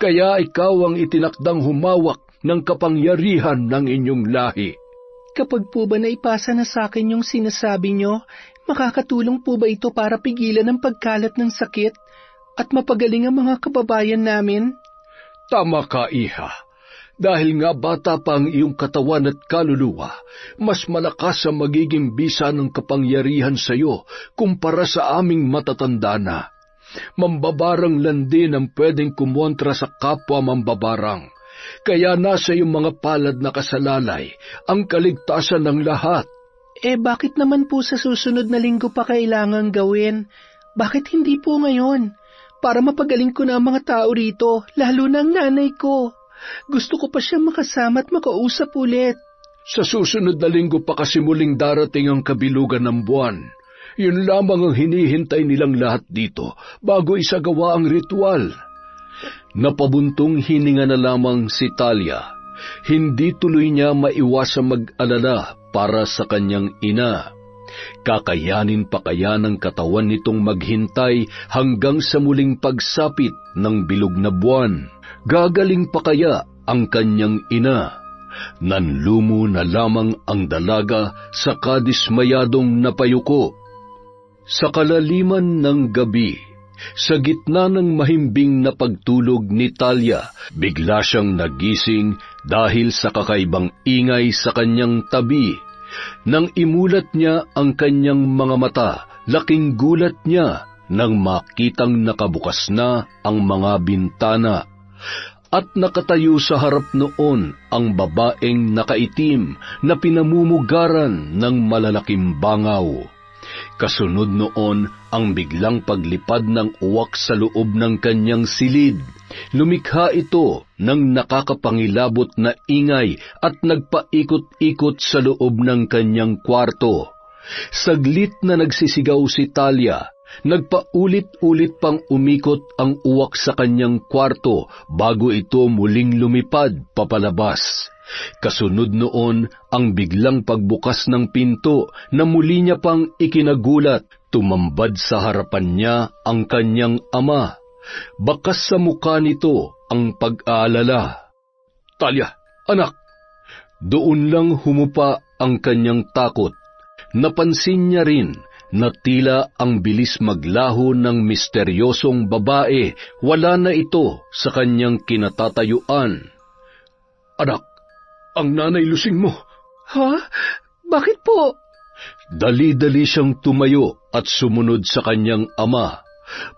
Kaya ikaw ang itinakdang humawak ng kapangyarihan ng inyong lahi. Kapag po ba naipasa na sa akin yung sinasabi nyo, makakatulong po ba ito para pigilan ang pagkalat ng sakit at mapagaling ang mga kababayan namin? Tama ka, Iha. Dahil nga bata pa ang iyong katawan at kaluluwa, mas malakas ang magiging bisa ng kapangyarihan sa iyo kumpara sa aming matatanda na. Mambabarang lang din ang pwedeng kumontra sa kapwa mambabarang. Kaya nasa iyong mga palad na kasalalay ang kaligtasan ng lahat. Bakit naman po sa susunod na linggo pa kailangan gawin? Bakit hindi po ngayon? Para mapagaling ko na ang mga tao rito, lalo na ang nanay ko. Gusto ko pa siya makasama at makausap ulit. Sa susunod na linggo pa kasi muling darating ang kabilugan ng buwan. Yun lamang ang hinihintay nilang lahat dito bago isagawa ang ritual. Napabuntong hininga na lamang si Talia. Hindi tuloy niya maiwasang mag-alala para sa kanyang ina. Kakayanin pa kaya ng katawan nitong maghintay hanggang sa muling pagsapit ng bilog na buwan? Gagaling pa kaya ang kanyang ina? Nanlumo na lamang ang dalaga sa kadismayadong napayuko. Sa kalaliman ng gabi, sa gitna ng mahimbing na pagtulog ni Talia, bigla siyang nagising dahil sa kakaibang ingay sa kanyang tabi. Nang imulat niya ang kanyang mga mata, laking gulat niya nang makitang nakabukas na ang mga bintana. At nakatayo sa harap noon ang babaeng nakaitim na pinamumugaran ng malalaking bangaw. Kasunod noon ang biglang paglipad ng uwak sa loob ng kanyang silid. Lumikha ito ng nakakapangilabot na ingay at nagpaikot-ikot sa loob ng kanyang kwarto. Saglit na nagsisigaw si Talia. Nagpaulit-ulit pang umikot ang uwak sa kanyang kwarto bago ito muling lumipad papalabas. Kasunod noon ang biglang pagbukas ng pinto na muli niya pang ikinagulat. Tumambad sa harapan niya ang kanyang ama. Bakas sa mukha nito ang pag-aalala. "Talia, anak!" Doon lang humupa ang kanyang takot. Napansin niya rin na tila ang bilis maglaho ng misteryosong babae, wala na ito sa kanyang kinatatayuan. "Anak, ang nanay lusing mo." Ha? Bakit po? Dali-dali siyang tumayo at sumunod sa kanyang ama.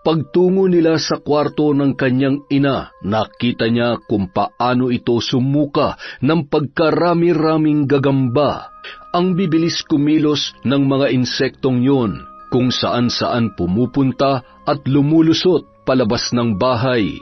Pagtungo nila sa kwarto ng kanyang ina, nakita niya kung paano ito sumuka ng pagkarami-raming gagamba. Ang bibilis kumilos ng mga insektong yun kung saan-saan pumupunta at lumulusot palabas ng bahay.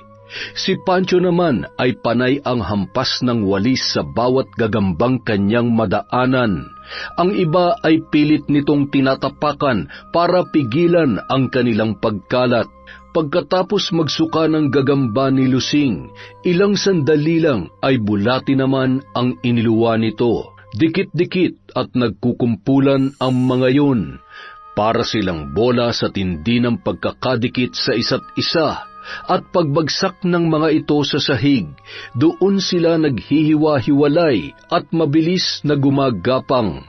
Si Pancho naman ay panay ang hampas ng walis sa bawat gagambang kanyang madaanan. Ang iba ay pilit nitong tinatapakan para pigilan ang kanilang pagkalat. Pagkatapos magsuka ng gagamba ni Lusing, ilang sandali lang ay bulati naman ang iniluwa nito. Dikit-dikit at nagkukumpulan ang mga yun. Para silang bola sa tindi ng pagkakadikit sa isa't isa. At pagbagsak ng mga ito sa sahig, doon sila naghihiwa-hiwalay at mabilis na gumagapang.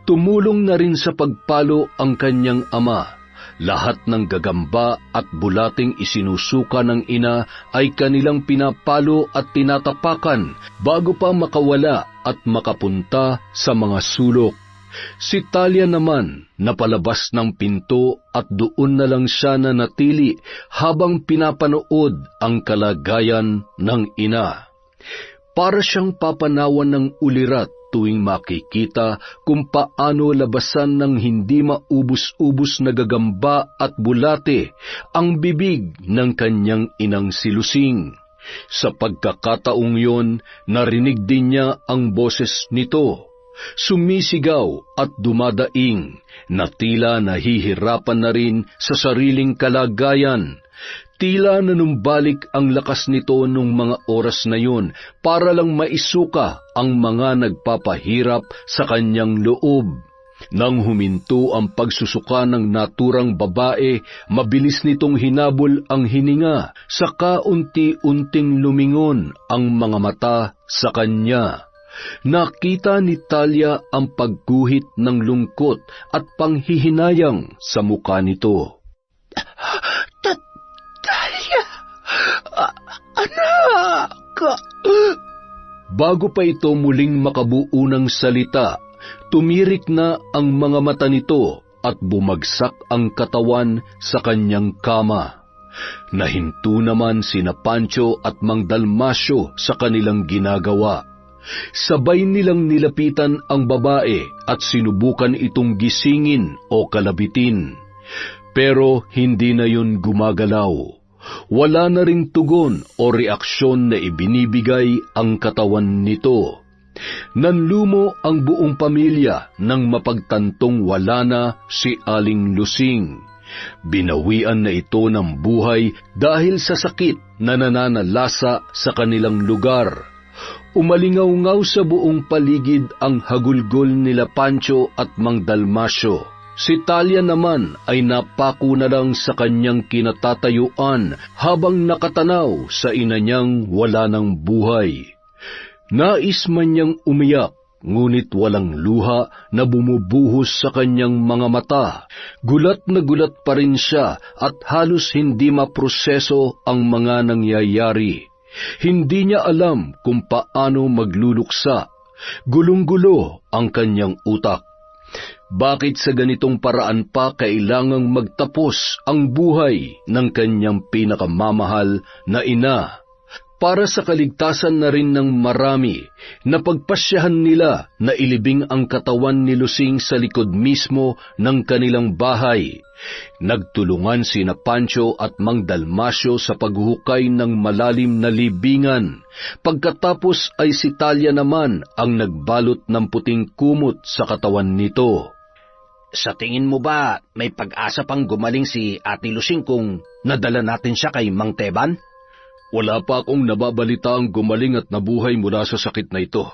Tumulong na rin sa pagpalo ang kanyang ama. Lahat ng gagamba at bulating isinusuka ng ina ay kanilang pinapalo at tinatapakan bago pa makawala at makapunta sa mga sulok. Si Talia naman napalabas ng pinto at doon na lang siya nanatili habang pinapanood ang kalagayan ng ina. Para siyang papanawan ng ulirat tuwing makikita kung paano labasan ng hindi maubos-ubos na gagamba at bulate ang bibig ng kanyang inang si Lusing. Sa pagkakataong yon, narinig din niya ang boses nito. Sumisigaw at dumadaing, na tila nahihirapan na rin sa sariling kalagayan. Tila nanumbalik ang lakas nito nung mga oras na yun para lang maisuka ang mga nagpapahirap sa kanyang loob. Nang huminto ang pagsusuka ng naturang babae, mabilis nitong hinabol ang hininga, saka unti-unting lumingon ang mga mata sa kanya. Nakita ni Talia ang pagguhit ng lungkot at panghihinayang sa mukha nito. Talia! Anak! Bago pa ito muling makabuo ng salita, tumirik na ang mga mata nito at bumagsak ang katawan sa kanyang kama. Nahinto naman sina Pancho at Mang Dalmasio sa kanilang ginagawa. Sabay nilang nilapitan ang babae at sinubukan itong gisingin o kalabitin. Pero hindi na yun gumagalaw. Wala na ring tugon o reaksyon na ibinibigay ang katawan nito. Nanlumo ang buong pamilya nang mapagtantong wala na si Aling Lusing. Binawian na ito ng buhay dahil sa sakit na nananalasa sa kanilang lugar. Umalingaw-ngaw sa buong paligid ang hagulgol nila Pancho at Mang Dalmasio. Si Talia naman ay napako na lang sa kanyang kinatatayuan habang nakatanaw sa ina niyang wala ng buhay. Nais man niyang umiyak, ngunit walang luha na bumubuhos sa kanyang mga mata. Gulat na gulat pa rin siya at halos hindi maproseso ang mga nangyayari. Hindi niya alam kung paano magluluksa. Gulong-gulo ang kanyang utak. Bakit sa ganitong paraan pa kailangang magtapos ang buhay ng kanyang pinakamamahal na ina? Para sa kaligtasan na rin ng marami, napagpasyahan nila na ilibing ang katawan ni Lusing sa likod mismo ng kanilang bahay. Nagtulungan sina Pancho at Mang Dalmasio sa paghuhukay ng malalim na libingan. Pagkatapos ay si Talia naman ang nagbalot ng puting kumot sa katawan nito. Sa tingin mo ba may pag-asa pang gumaling si Ate Lusing kung nadala natin siya kay Mang Teban? Wala pa akong nababalita ang gumaling at nabuhay mula sa sakit na ito.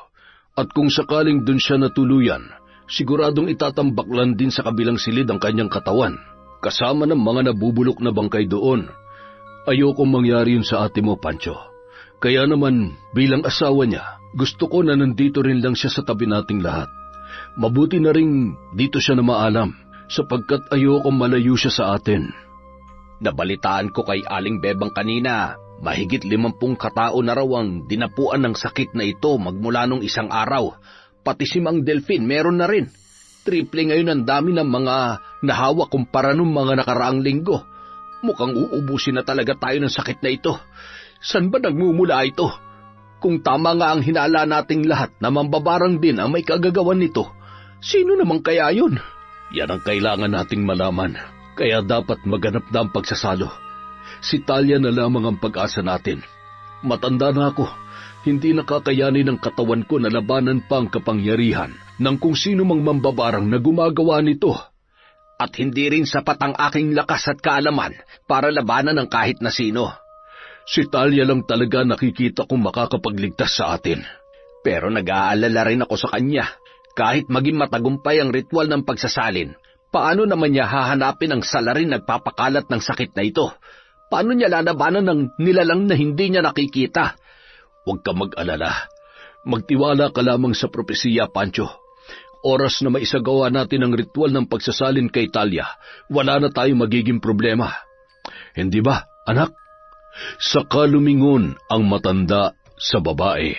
At kung sakaling dun siya natuluyan, siguradong itatambaklan din sa kabilang silid ang kanyang katawan, kasama ng mga nabubulok na bangkay doon. Ayokong mangyari yun sa ate mo, Pancho. Kaya naman, bilang asawa niya, gusto ko na nandito rin lang siya sa tabi nating lahat. Mabuti na rin dito siya na maalam, sapagkat ayokong malayo siya sa atin. Nabalitaan ko kay Aling Bebang kanina, mahigit 50 katao na raw ang dinapuan ng sakit na ito magmula nung isang araw. Pati si Mang Delfin meron na rin. Triple ngayon ang dami ng mga nahawa kumpara nung mga nakaraang linggo. Mukhang uubusin na talaga tayo ng sakit na ito. San ba nagmumula ito? Kung tama nga ang hinala nating lahat na mambabarang din ang may kagagawan nito, sino naman kaya yun? Yan ang kailangan nating malaman, kaya dapat maganap na ang pagsasalo. Si Talia na lamang ang pag-asa natin. Matanda na ako, hindi nakakayanin ng katawan ko na labanan pa ang kapangyarihan ng kung sino mang mambabarang na gumagawa nito. At hindi rin sapat ang aking lakas at kaalaman para labanan ng kahit na sino. Si Talia lang talaga nakikita kong makakapagligtas sa atin. Pero nag-aalala rin ako sa kanya. Kahit maging matagumpay ang ritual ng pagsasalin, paano naman niya hahanapin ang salarin nagpapakalat ng sakit na ito? Paano niya lalabanan ng nilalang na hindi niya nakikita? Huwag ka mag-alala. Magtiwala ka lamang sa propesiya, Pancho. Oras na maisagawa natin ang ritual ng pagsasalin kay Talia, wala na tayong magiging problema. Hindi ba, anak? Saka lumingon ang matanda sa babae.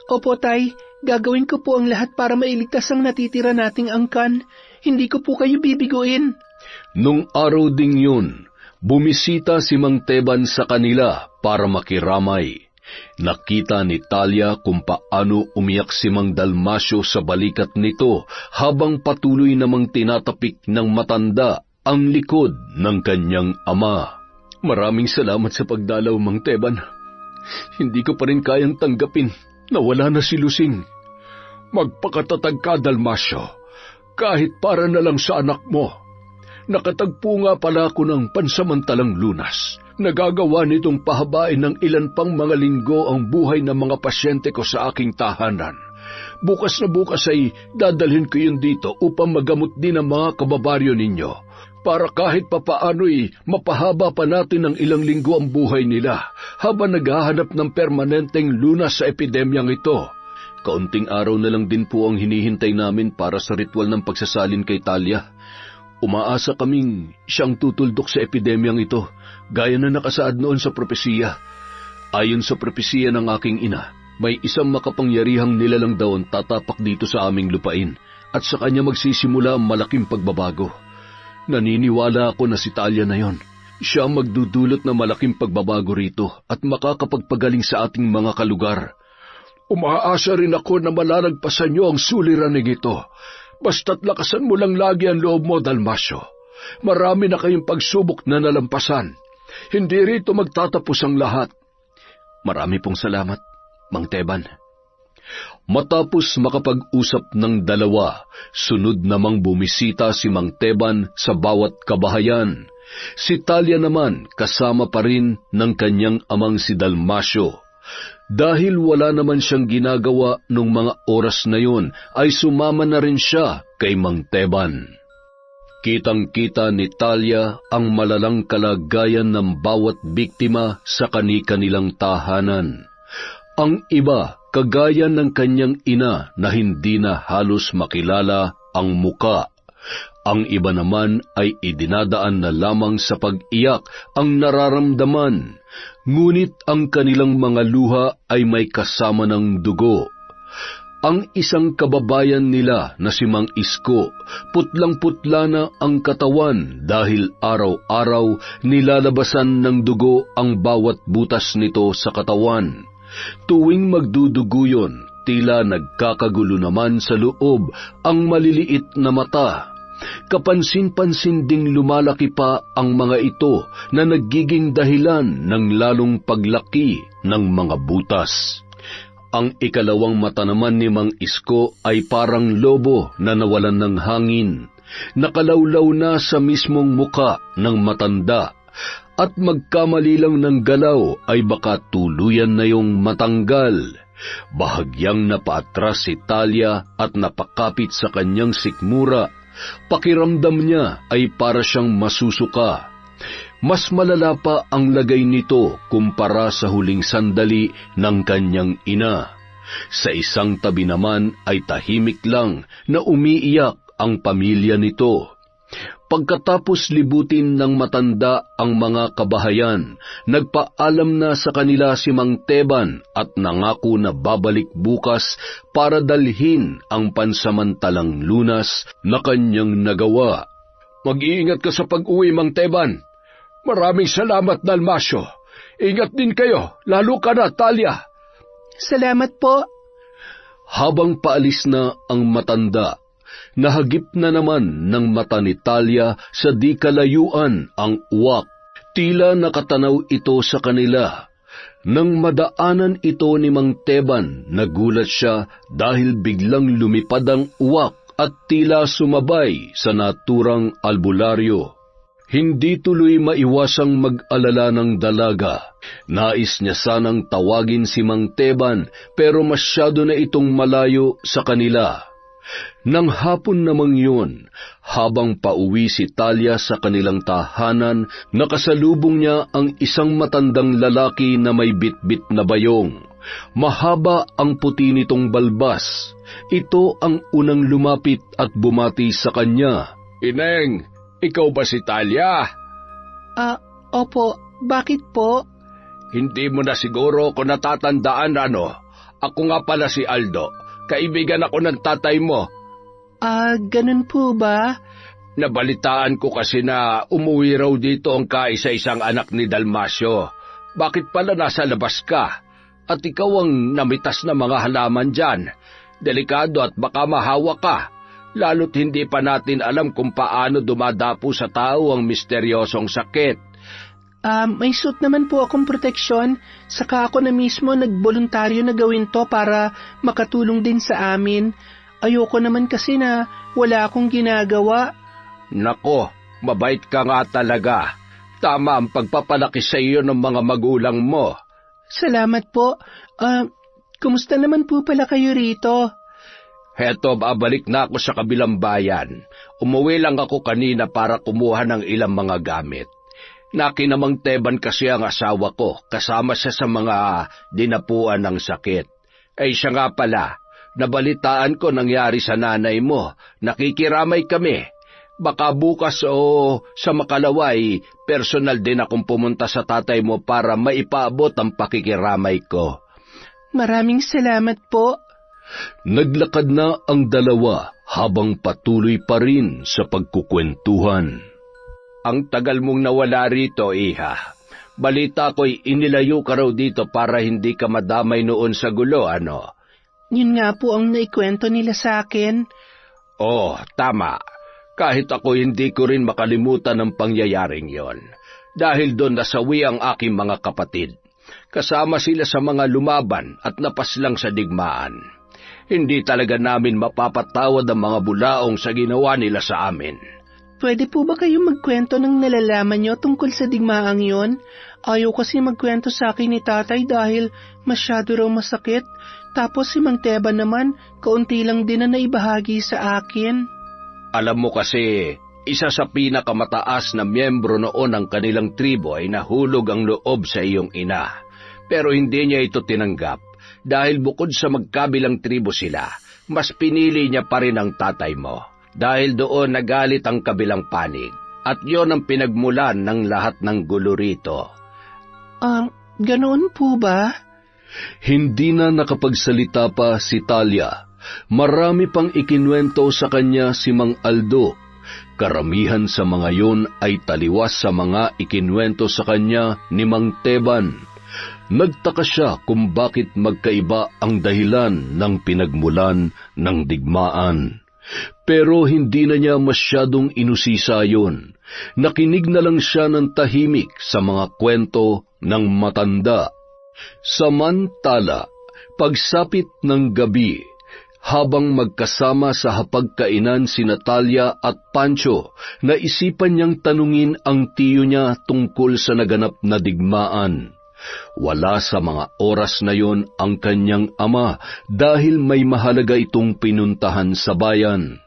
Opo, Tay. Gagawin ko po ang lahat para mailigtas ang natitira nating angkan. Hindi ko po kayo bibiguin. Nung araw ding yun, bumisita si Mang Teban sa kanila para makiramay. Nakita ni Talia kung paano umiyak si Mang Dalmasio sa balikat nito habang patuloy namang tinatapik ng matanda ang likod ng kanyang ama. Maraming salamat sa pagdalaw, Mang Teban. Hindi ko pa rin kayang tanggapin na wala na si Lusing. Magpakatatag ka, Dalmasio, kahit para na lang sa anak mo. Nakatagpo nga pala ako ng pansamantalang lunas. Nagagawa nitong pahabain ng ilan pang mga linggo ang buhay ng mga pasyente ko sa aking tahanan. Bukas na bukas ay dadalhin ko yun dito upang magamot din ang mga kababaryo ninyo, para kahit papaano'y mapahaba pa natin ng ilang linggo ang buhay nila habang naghahanap ng permanenteng lunas sa epidemyang ito. Kaunting araw na lang din po ang hinihintay namin para sa ritual ng pagsasalin kay Talia. Umaasa kaming siyang tutuldok sa epidemyang ito, gaya na nakasaad noon sa propesiya. Ayon sa propesiya ng aking ina, may isang makapangyarihang nilalang daw ang tatapak dito sa aming lupain at sa kanya magsisimula ang malaking pagbabago. Naniniwala ako na si Talia na yon. Siya ang magdudulot ng malaking pagbabago rito at makakapagpagaling sa ating mga kalugar. Umaasa rin ako na malalagpasan niyo ang suliraning ito. Basta't lakasan mo lang lagi ang loob mo, Dalmasio. Marami na kayong pagsubok na nalampasan. Hindi rito magtatapos ang lahat. Marami pong salamat, Mang Teban. Matapos makapag-usap ng dalawa, sunod namang bumisita si Mang Teban sa bawat kabahayan. Si Talia naman kasama pa rin ng kanyang amang si Dalmasio. Dahil wala naman siyang ginagawa nung mga oras na yun, ay sumama na rin siya kay Mang Teban. Kitang-kita ni Talia ang malalang kalagayan ng bawat biktima sa kani-kanilang tahanan. Ang iba, kagaya ng kanyang ina na hindi na halos makilala ang muka. Ang iba naman ay idinadaan na lamang sa pag-iyak ang nararamdaman, ngunit ang kanilang mga luha ay may kasama ng dugo. Ang isang kababayan nila na si Mang Isko, putlang-putla na ang katawan dahil araw-araw nilalabasan ng dugo ang bawat butas nito sa katawan. Tuwing magdudugo yun, tila nagkakagulo naman sa loob ang maliliit na mata. Kapansin-pansin ding lumalaki pa ang mga ito na nagiging dahilan ng lalong paglaki ng mga butas. Ang ikalawang mata naman ni Mang Isko ay parang lobo na nawalan ng hangin. Nakalawlaw na sa mismong muka ng matanda at magkamali lang ng galaw ay baka tuluyan na yung matanggal. Bahagyang napaatras si Talia at napakapit sa kanyang sikmura. Pakiramdam niya ay para siyang masusuka. Mas malala pa ang lagay nito kumpara sa huling sandali ng kanyang ina. Sa isang tabi naman ay tahimik lang na umiiyak ang pamilya nito. Pagkatapos libutin ng matanda ang mga kabahayan, nagpaalam na sa kanila si Mang Teban at nangako na babalik bukas para dalhin ang pansamantalang lunas na kanyang nagawa. Mag-iingat ka sa pag-uwi, Mang Teban. Maraming salamat, Dalmasio. Ingat din kayo, lalo ka na, Talia. Salamat po. Habang paalis na ang matanda, Nahagip na naman ng mata ni Talia sa di kalayuan ang uwak. Tila nakatanaw ito sa kanila. Nang madaanan ito ni Mang Teban, nagulat siya dahil biglang lumipad ang uwak at tila sumabay sa naturang albularyo. Hindi tuloy maiwasang mag-alala ng dalaga. Nais niya sanang tawagin si Mang Teban pero masyado na itong malayo sa kanila. Nang hapon namang yun, habang pauwi si Talia sa kanilang tahanan, nakasalubong niya ang isang matandang lalaki na may bitbit na bayong. Mahaba ang puti nitong balbas. Ito ang unang lumapit at bumati sa kanya. Ineng, ikaw ba si Talia? Opo. Bakit po? Hindi mo na siguro ko natatandaan ano. Ako nga pala si Aldo. Kaibigan ako ng tatay mo. Ganun po ba? Nabalitaan ko kasi na umuwi raw dito ang kaisa-isang anak ni Dalmasio. Bakit pala nasa labas ka? At ikaw ang namitas na mga halaman dyan. Delikado at baka mahawa ka. Lalo't hindi pa natin alam kung paano dumadapo sa tao ang misteryosong sakit. May suit naman po akong proteksyon, saka ako na mismo nagboluntaryo na gawin to para makatulong din sa amin. Ayoko naman kasi na wala akong ginagawa. Nako, mabait ka nga talaga. Tama ang pagpapalaki sa iyo ng mga magulang mo. Salamat po. Kumusta naman po pala kayo rito? Heto, babalik na ako sa kabilang bayan. Umuwi lang ako kanina para kumuha ng ilang mga gamit. Nakinamang Teban kasi ang asawa ko, kasama siya sa mga dinapuan ng sakit. Ay siya nga pala, nabalitaan ko nangyari sa nanay mo. Nakikiramay kami. Baka bukas o sa makalaway, personal din akong pumunta sa tatay mo para maipaabot ang pakikiramay ko. Maraming salamat po. Naglakad na ang dalawa habang patuloy pa rin sa pagkukwentuhan. Ang tagal mong nawala rito, iha. Balita ko'y inilayo ka raw dito para hindi ka madamay noon sa gulo, ano? Yun nga po ang naikwento nila sa akin. Oh, tama. Kahit ako hindi ko rin makalimutan ang pangyayaring yon. Dahil doon nasawi ang aking mga kapatid. Kasama sila sa mga lumaban at napaslang sa digmaan. Hindi talaga namin mapapatawad ang mga bulaong sa ginawa nila sa amin. Pwede po ba kayo magkwento ng nalalaman nyo tungkol sa digmaang yon? Ayaw kasi magkwento sa akin ni tatay dahil masyado raw masakit. Tapos si Mang Teban naman, kaunti lang din na naibahagi sa akin. Alam mo kasi, isa sa pinakamataas na miyembro noon ng kanilang tribo ay nahulog ang loob sa iyong ina. Pero hindi niya ito tinanggap. Dahil bukod sa magkabilang tribo sila, mas pinili niya pa rin ang tatay mo. Dahil doon nagalit ang kabilang panig. At yon ang pinagmulan ng lahat ng gulo rito. Ganoon po ba? Hindi na nakapagsalita pa si Talia. Marami pang ikinwento sa kanya si Mang Aldo. Karamihan sa mga yon ay taliwas sa mga ikinwento sa kanya ni Mang Teban. Nagtaka siya kung bakit magkaiba ang dahilan ng pinagmulan ng digmaan. Pero hindi na niya masyadong inusisa yun. Nakinig na lang siya ng tahimik sa mga kwento ng matanda. Samantala, pagsapit ng gabi, habang magkasama sa hapagkainan si Natalia at Pancho, naisipan niyang tanungin ang tiyo niya tungkol sa naganap na digmaan. Wala sa mga oras na yon ang kanyang ama dahil may mahalaga itong pinuntahan sa bayan.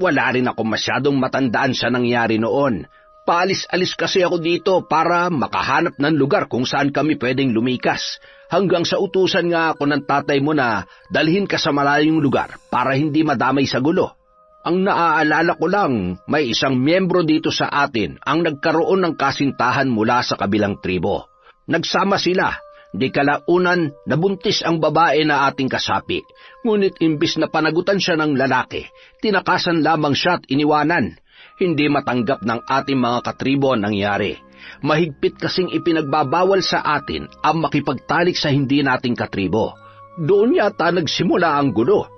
Wala rin ako masyadong matandaan sa nangyari noon. Paalis-alis kasi ako dito para makahanap ng lugar kung saan kami pwedeng lumikas. Hanggang sa utusan nga ako ng tatay mo na dalhin ka sa malayong lugar para hindi madamay sa gulo. Ang naaalala ko lang, may isang miyembro dito sa atin ang nagkaroon ng kasintahan mula sa kabilang tribo. Nagsama sila. Di kalaunan, nabuntis ang babae na ating kasapi. Ngunit imbis na panagutan siya ng lalaki, tinakasan lamang siya at iniwanan. Hindi matanggap ng ating mga katribo ang nangyari. Mahigpit kasing ipinagbabawal sa atin ang makipagtalik sa hindi nating katribo. Doon yata nagsimula ang gulo.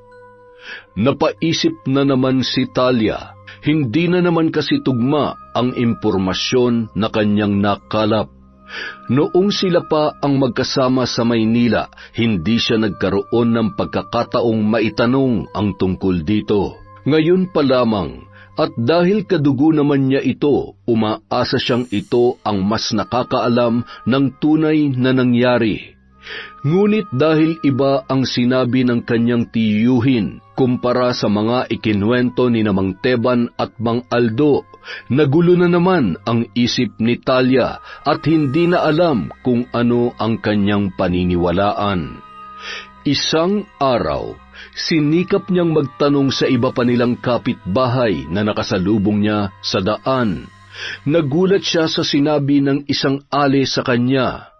Napaisip na naman si Talia, hindi na naman kasi tugma ang impormasyon na kanyang nakalap. Noong sila pa ang magkasama sa Maynila, hindi siya nagkaroon ng pagkakataong maitanong ang tungkol dito. Ngayon pa lamang, at dahil kadugo naman niya ito, umaasa siyang ito ang mas nakakaalam ng tunay na nangyari. Ngunit dahil iba ang sinabi ng kanyang tiyuhin kumpara sa mga ikinwento ni Mang Teban at Mang Aldo, nagulo na naman ang isip ni Talia at hindi na alam kung ano ang kanyang paniniwalaan. Isang araw, sinikap niyang magtanong sa iba pa nilang kapitbahay na nakasalubong niya sa daan. Nagulat siya sa sinabi ng isang ale sa kanya.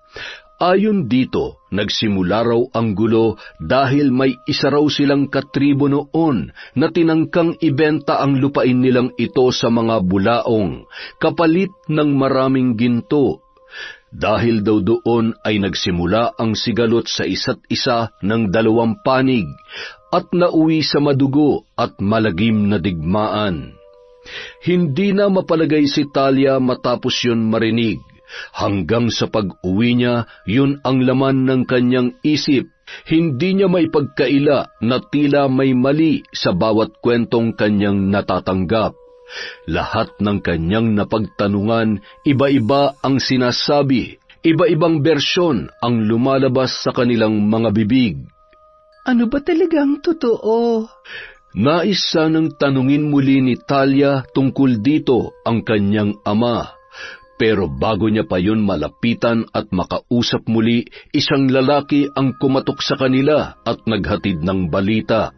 Ayon dito, nagsimula raw ang gulo dahil may isa raw silang katribo noon na tinangkang ibenta ang lupain nilang ito sa mga bulaong, kapalit ng maraming ginto. Dahil daw doon ay nagsimula ang sigalot sa isa't isa ng dalawang panig at nauwi sa madugo at malagim na digmaan. Hindi na mapalagay si Talia matapos yun marinig. Hanggang sa pag-uwi niya, yun ang laman ng kanyang isip. Hindi niya maipagkaila na tila may mali sa bawat kwentong kanyang natatanggap. Lahat ng kanyang napagtanungan, iba-iba ang sinasabi, iba-ibang bersyon ang lumalabas sa kanilang mga bibig. Ano ba talagang totoo? Nais sanang tanungin muli ni Talia tungkol dito ang kanyang ama. Pero bago niya pa yun malapitan at makausap muli, isang lalaki ang kumatok sa kanila at naghatid ng balita.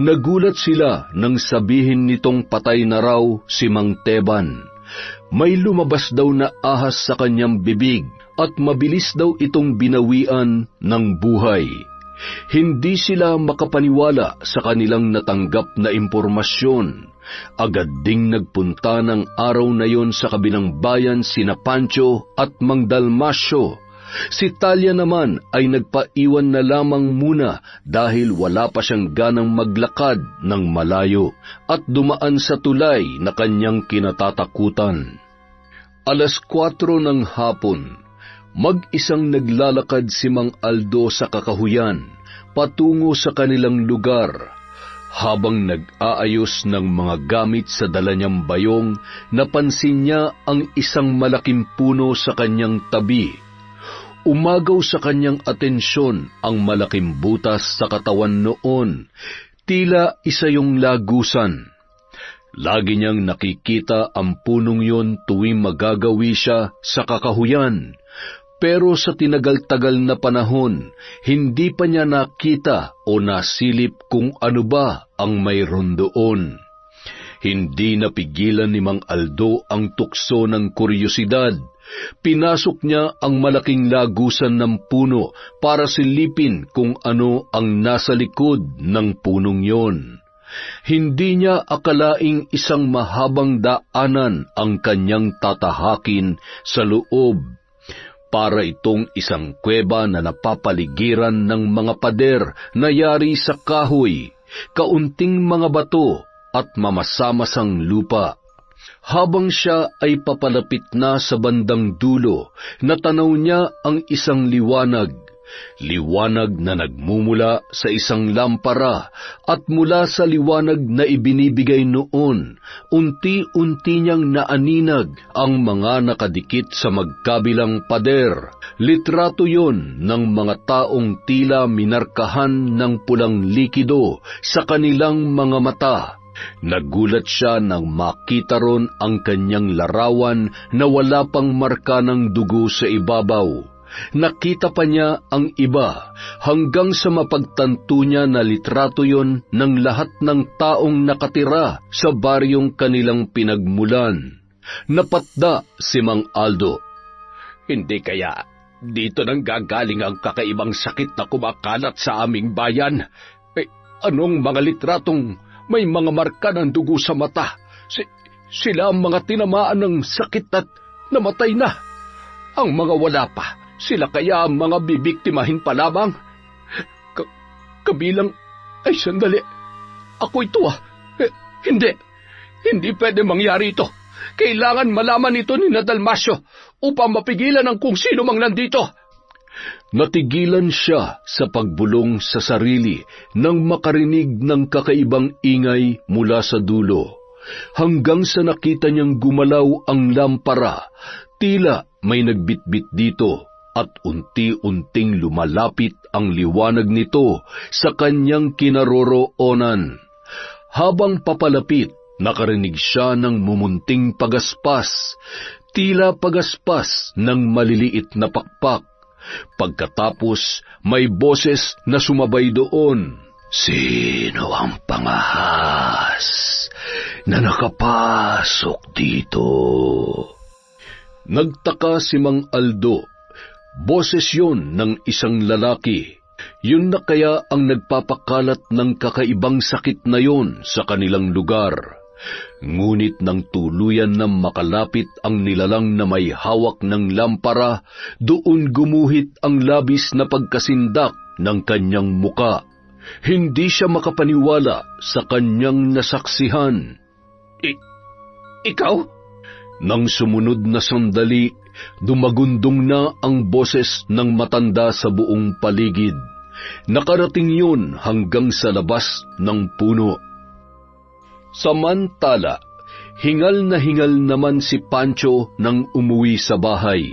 Nagulat sila nang sabihin nitong patay na raw si Mang Teban. May lumabas daw na ahas sa kanyang bibig at mabilis daw itong binawian ng buhay. Hindi sila makapaniwala sa kanilang natanggap na impormasyon. Agad ding nagpunta ng araw na yon sa kabilang bayan sina Pancho at Mang Dalmasio. Si Talia naman ay nagpaiwan na lamang muna dahil wala pa siyang ganang maglakad ng malayo at dumaan sa tulay na kanyang kinatatakutan. 4:00 ng hapon, mag-isang naglalakad si Mang Aldo sa Kakahuyan patungo sa kanilang lugar. Habang nag-aayos ng mga gamit sa dala niyang bayong, napansin niya ang isang malaking puno sa kanyang tabi. Umagaw sa kanyang atensyon ang malaking butas sa katawan noon, tila isa yung lagusan. Lagi niyang nakikita ang punong yon tuwing magagawi siya sa Kakahuyan. Pero sa tinagal-tagal na panahon, hindi pa niya nakita o nasilip kung ano ba ang mayroon doon. Hindi napigilan ni Mang Aldo ang tukso ng kuryosidad. Pinasok niya ang malaking lagusan ng puno para silipin kung ano ang nasa likod ng punong yon. Hindi niya akalaing isang mahabang daanan ang kanyang tatahakin sa loob. Para itong isang kuweba na napapaligiran ng mga pader na yari sa kahoy, kaunting mga bato at mamasamasang lupa. Habang siya ay papalapit na sa bandang dulo, natanaw niya ang isang liwanag na nagmumula sa isang lampara, at mula sa liwanag na ibinibigay noon, unti-unti niyang naaninag ang mga nakadikit sa magkabilang pader. Litrato yon ng mga taong tila minarkahan ng pulang likido sa kanilang mga mata. Nagulat siya nang makita ron ang kanyang larawan na wala pang marka ng dugo sa ibabaw. Nakita pa niya ang iba hanggang sa mapagtanto niya na litrato yon ng lahat ng taong nakatira sa baryong kanilang pinagmulan. Napatda si Mang Aldo. Hindi kaya dito nang gagaling ang kakaibang sakit na kumakalat sa aming bayan? Anong mga litratong may mga marka ng dugo sa mata? Sila ang mga tinamaan ng sakit at namatay na. Ang mga wala pa, sila kaya ang mga bibiktimahin pa lamang? Kabilang, ay sandali, Ako ito Hindi. Hindi pwede mangyari ito. Kailangan malaman ito ni Dalmasio upang mapigilan ang kung sino mang nandito. Natigilan siya sa pagbulong sa sarili nang makarinig ng kakaibang ingay mula sa dulo. Hanggang sa nakita niyang gumalaw ang lampara, tila may nagbitbit dito at unti-unting lumalapit ang liwanag nito sa kanyang kinaroroonan. Habang papalapit, nakarinig siya ng mumunting pagaspas, tila pagaspas ng maliliit na pakpak. Pagkatapos, may boses na sumabay doon. Sino ang pangahas na nakapasok dito? Nagtaka si Mang Aldo. Boses yun ng isang lalaki. Yun na kaya ang nagpapakalat ng kakaibang sakit na yon sa kanilang lugar. Ngunit nang tuluyan na makalapit ang nilalang na may hawak ng lampara, doon gumuhit ang labis na pagkasindak ng kanyang muka. Hindi siya makapaniwala sa kanyang nasaksihan. Ikaw? Nang sumunod na sandali, dumagundong na ang boses ng matanda sa buong paligid. Nakarating yun hanggang sa labas ng puno. Samantala, hingal na hingal naman si Pancho nang umuwi sa bahay.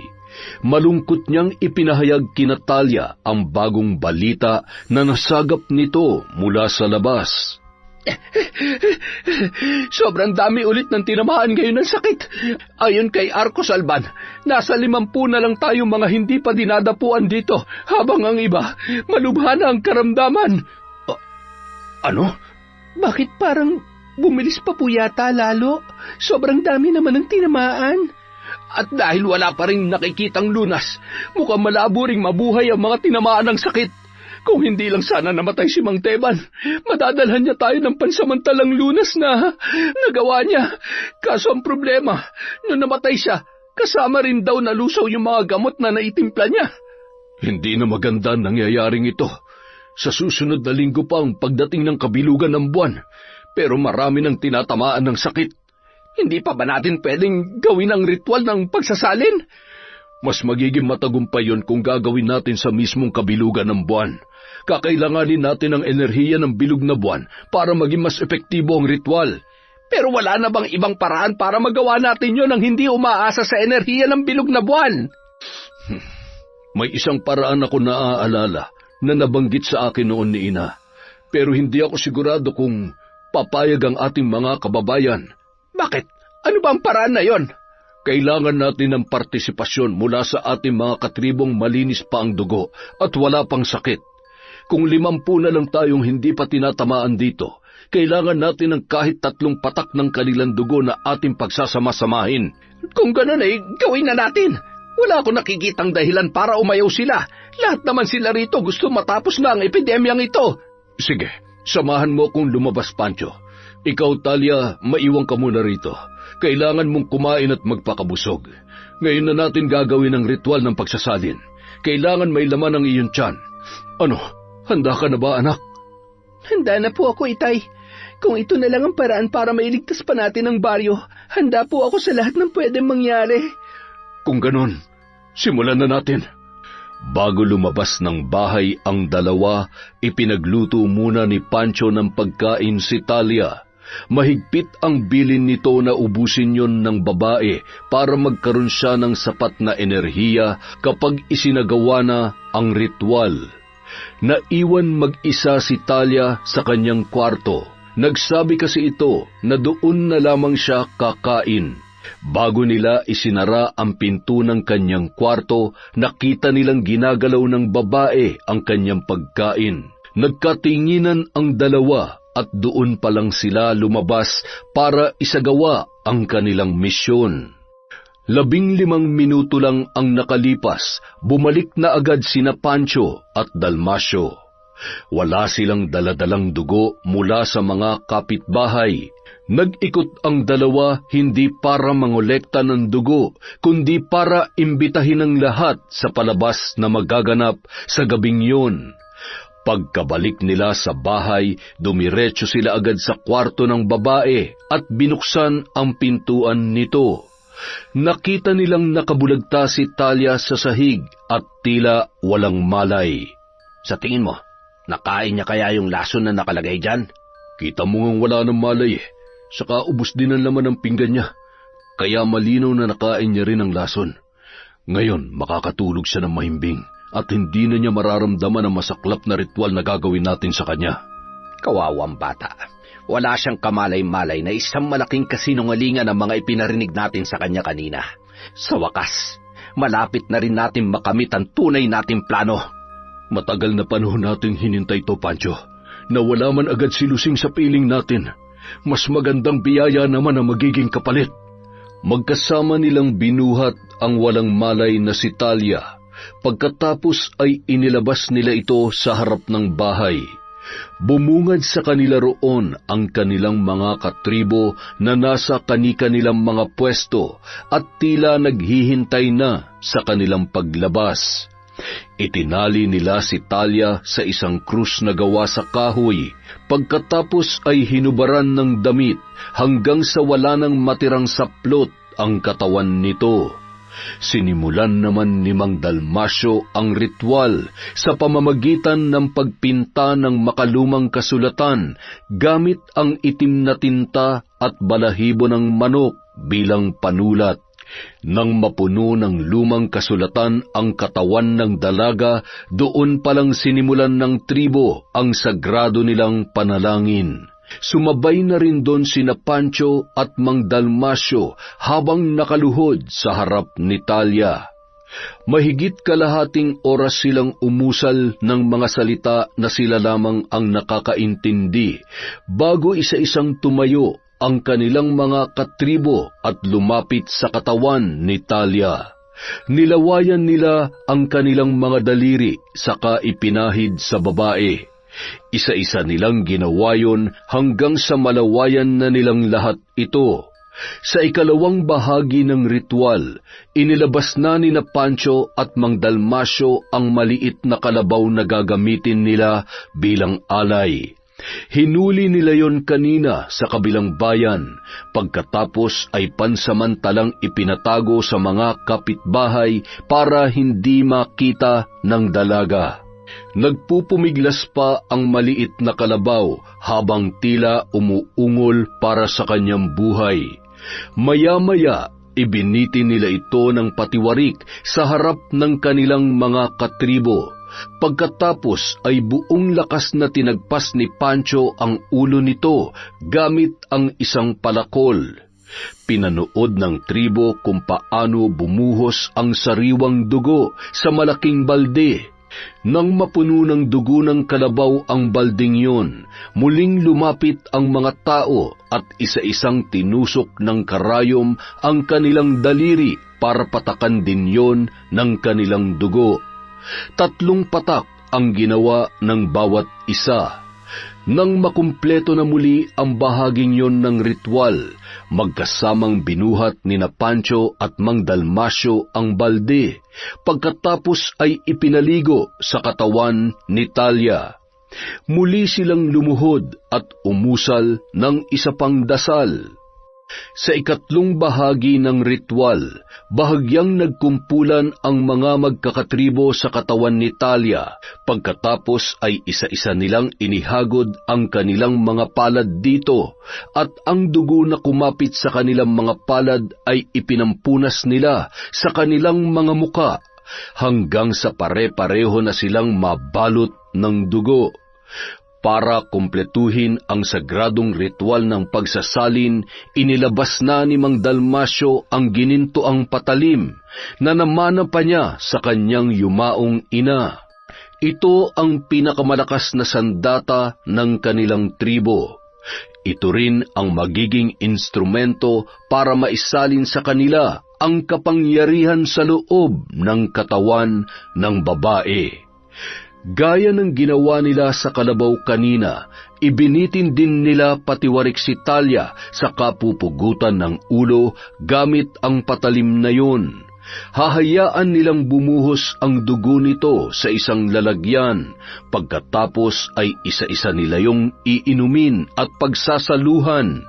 Malungkot niyang ipinahayag kina Talia ang bagong balita na nasagap nito mula sa labas. Sobrang dami ulit ng tinamaan ngayon ng sakit. Ayon kay Arcos Alban, nasa 50 na lang tayong mga hindi pa dinadapuan dito, habang ang iba, malubha na ang karamdaman. Ano? Bakit parang bumilis pa po yata lalo? Sobrang dami naman ng tinamaan. At dahil wala pa rin nakikitang lunas, mukhang malabo ring mabuhay ang mga tinamaan ng sakit. Kung hindi lang sana namatay si Mang Teban, madadalhan niya tayo ng pansamantalang lunas na nagawa niya. Kaso ang problema, nung namatay siya, kasama rin daw nalusaw yung mga gamot na naitimpla niya. Hindi na maganda nangyayaring ito. Sa susunod na linggo pa ang pagdating ng kabilugan ng buwan, pero marami nang tinatamaan ng sakit. Hindi pa ba natin pwedeng gawin ang ritual ng pagsasalin? Mas magiging matagumpay yun kung gagawin natin sa mismong kabilugan ng buwan. Kakailanganin natin ang enerhiya ng bilog na buwan para maging mas epektibo ang ritual. Pero wala na bang ibang paraan para magawa natin yun nang hindi umaasa sa enerhiya ng bilog na buwan? May isang paraan ako naaalala na nabanggit sa akin noon ni Ina. Pero hindi ako sigurado kung papayag ang ating mga kababayan. Bakit? Ano ba ang paraan na yon? Kailangan natin ng partisipasyon mula sa ating mga katribong malinis pa ang dugo at wala pang sakit. Kung 50 na lang tayong hindi pa tinatamaan dito, kailangan natin ng kahit 3 patak ng kanilang dugo na ating pagsasama-samahin. Kung gano'n ay gawin na natin. Wala akong nakikitang dahilan para umayaw sila. Lahat naman sila rito gusto matapos na ang epidemyang ito. Sige, samahan mo kung lumabas, Pancho. Ikaw, Talia, maiwan ka muna rito. Kailangan mong kumain at magpakabusog. Ngayon na natin gagawin ang ritual ng pagsasalin. Kailangan may laman ang iyong tiyan. Ano, handa ka na ba, anak? Handa na po ako, Itay. Kung ito na lang ang paraan para mailigtas pa natin ang baryo, handa po ako sa lahat ng pwedeng mangyari. Kung ganon, simulan na natin. Bago lumabas ng bahay ang dalawa, ipinagluto muna ni Pancho ng pagkain si Talia. Mahigpit ang bilin nito na ubusin yon ng babae para magkaroon siya ng sapat na enerhiya kapag isinagawa na ang ritual. Naiwan mag-isa si Talia sa kanyang kwarto. Nagsabi kasi ito na doon na lamang siya kakain. Bago nila isinara ang pinto ng kanyang kwarto, nakita nilang ginagalaw ng babae ang kanyang pagkain. Nagkatinginan ang dalawa at doon pa lang sila lumabas para isagawa ang kanilang misyon. 15 minuto lang ang nakalipas, bumalik na agad sina Pancho at Dalmasio. Wala silang daladalang dugo mula sa mga kapitbahay. Nag-ikot ang dalawa hindi para mangolekta ng dugo, kundi para imbitahin ang lahat sa palabas na magaganap sa gabing yun. Pagkabalik nila sa bahay, dumiretso sila agad sa kwarto ng babae at binuksan ang pintuan nito. Nakita nilang nakabulagta si Talia sa sahig at tila walang malay. Sa tingin mo, nakain niya kaya yung lason na nakalagay dyan? Kita mo ngang wala ng malay saka ubos din ang laman ng pinggan niya. Kaya malinaw na nakain niya rin ang lason. Ngayon, makakatulog siya ng mahimbing at hindi na niya mararamdaman ang masaklap na ritual na gagawin natin sa kanya. Kawawang bata. Wala siyang kamalay-malay na isang malaking kasinungalingan ang mga ipinarinig natin sa kanya kanina. Sa wakas, malapit na rin natin makamit ang tunay nating plano. Matagal na panahon nating hinintay to, Pancho. Nawala man agad si Lusing sa piling natin. Mas magandang biyaya naman ang magiging kapalit. Magkasama nilang binuhat ang walang malay na si Talia. Pagkatapos ay inilabas nila ito sa harap ng bahay. Bumungad sa kanila roon ang kanilang mga katribo na nasa kani-kanilang mga pwesto at tila naghihintay na sa kanilang paglabas. Itinali nila si Talia sa isang krus na gawa sa kahoy, pagkatapos ay hinubaran ng damit hanggang sa wala nang matirang saplot ang katawan nito. Sinimulan naman ni Mang Dalmasio ang ritual sa pamamagitan ng pagpinta ng makalumang kasulatan gamit ang itim na tinta at balahibo ng manok bilang panulat. Nang mapuno ng lumang kasulatan ang katawan ng dalaga, doon palang sinimulan ng tribo ang sagrado nilang panalangin. Sumabay na rin doon sina Pancho at Mang Dalmasio habang nakaluhod sa harap ni Talia. Mahigit kalahating oras silang umusal ng mga salita na sila lamang ang nakakaintindi bago isa-isang tumayo ang kanilang mga katribo at lumapit sa katawan ni Talia. Nilawayan nila ang kanilang mga daliri saka ipinahid sa babae. Isa-isa nilang ginawa yun hanggang sa malawayan na nilang lahat ito. Sa ikalawang bahagi ng ritual, inilabas na ni Pancho at Mang Dalmasio ang maliit na kalabaw na gagamitin nila bilang alay. Hinuli nila yon kanina sa kabilang bayan, pagkatapos ay pansamantalang ipinatago sa mga kapitbahay para hindi makita ng dalaga. Nagpupumiglas pa ang maliit na kalabaw habang tila umuungol para sa kanyang buhay. Maya-maya, ibiniti nila ito ng patiwarik sa harap ng kanilang mga katribo. Pagkatapos ay buong lakas na tinagpas ni Pancho ang ulo nito gamit ang isang palakol. Pinanood ng tribo kung paano bumuhos ang sariwang dugo sa malaking balde. Nang mapuno ng dugo ng kalabaw ang balding yun, muling lumapit ang mga tao at isa-isang tinusok ng karayom ang kanilang daliri para patakan din yon ng kanilang dugo. 3 patak ang ginawa ng bawat isa. Nang makumpleto na muli ang bahaging yon ng ritual, magkasamang binuhat ni Pancho at Mang Dalmasio ang balde, pagkatapos ay ipinaligo sa katawan ni Talia. Muli silang lumuhod at umusal ng isa pang dasal. Sa ikatlong bahagi ng ritual, bahagyang nagkumpulan ang mga magkakatribo sa katawan ni Talia. Pagkatapos ay isa-isa nilang inihagod ang kanilang mga palad dito, at ang dugo na kumapit sa kanilang mga palad ay ipinampunas nila sa kanilang mga muka, hanggang sa pare-pareho na silang mabalot ng dugo. Para kumpletuhin ang sagradong ritual ng pagsasalin, inilabas na ni Mang Dalmasio ang ginintoang patalim na namana pa niya sa kanyang yumaong ina. Ito ang pinakamalakas na sandata ng kanilang tribo. Ito rin ang magiging instrumento para maisalin sa kanila ang kapangyarihan sa loob ng katawan ng babae. Gaya ng ginawa nila sa kalabaw kanina, ibinitin din nila patiwarik si Talia sa kapupugutan ng ulo gamit ang patalim na yun. Hahayaan nilang bumuhos ang dugo nito sa isang lalagyan, pagkatapos ay isa-isa nila yung iinumin at pagsasaluhan.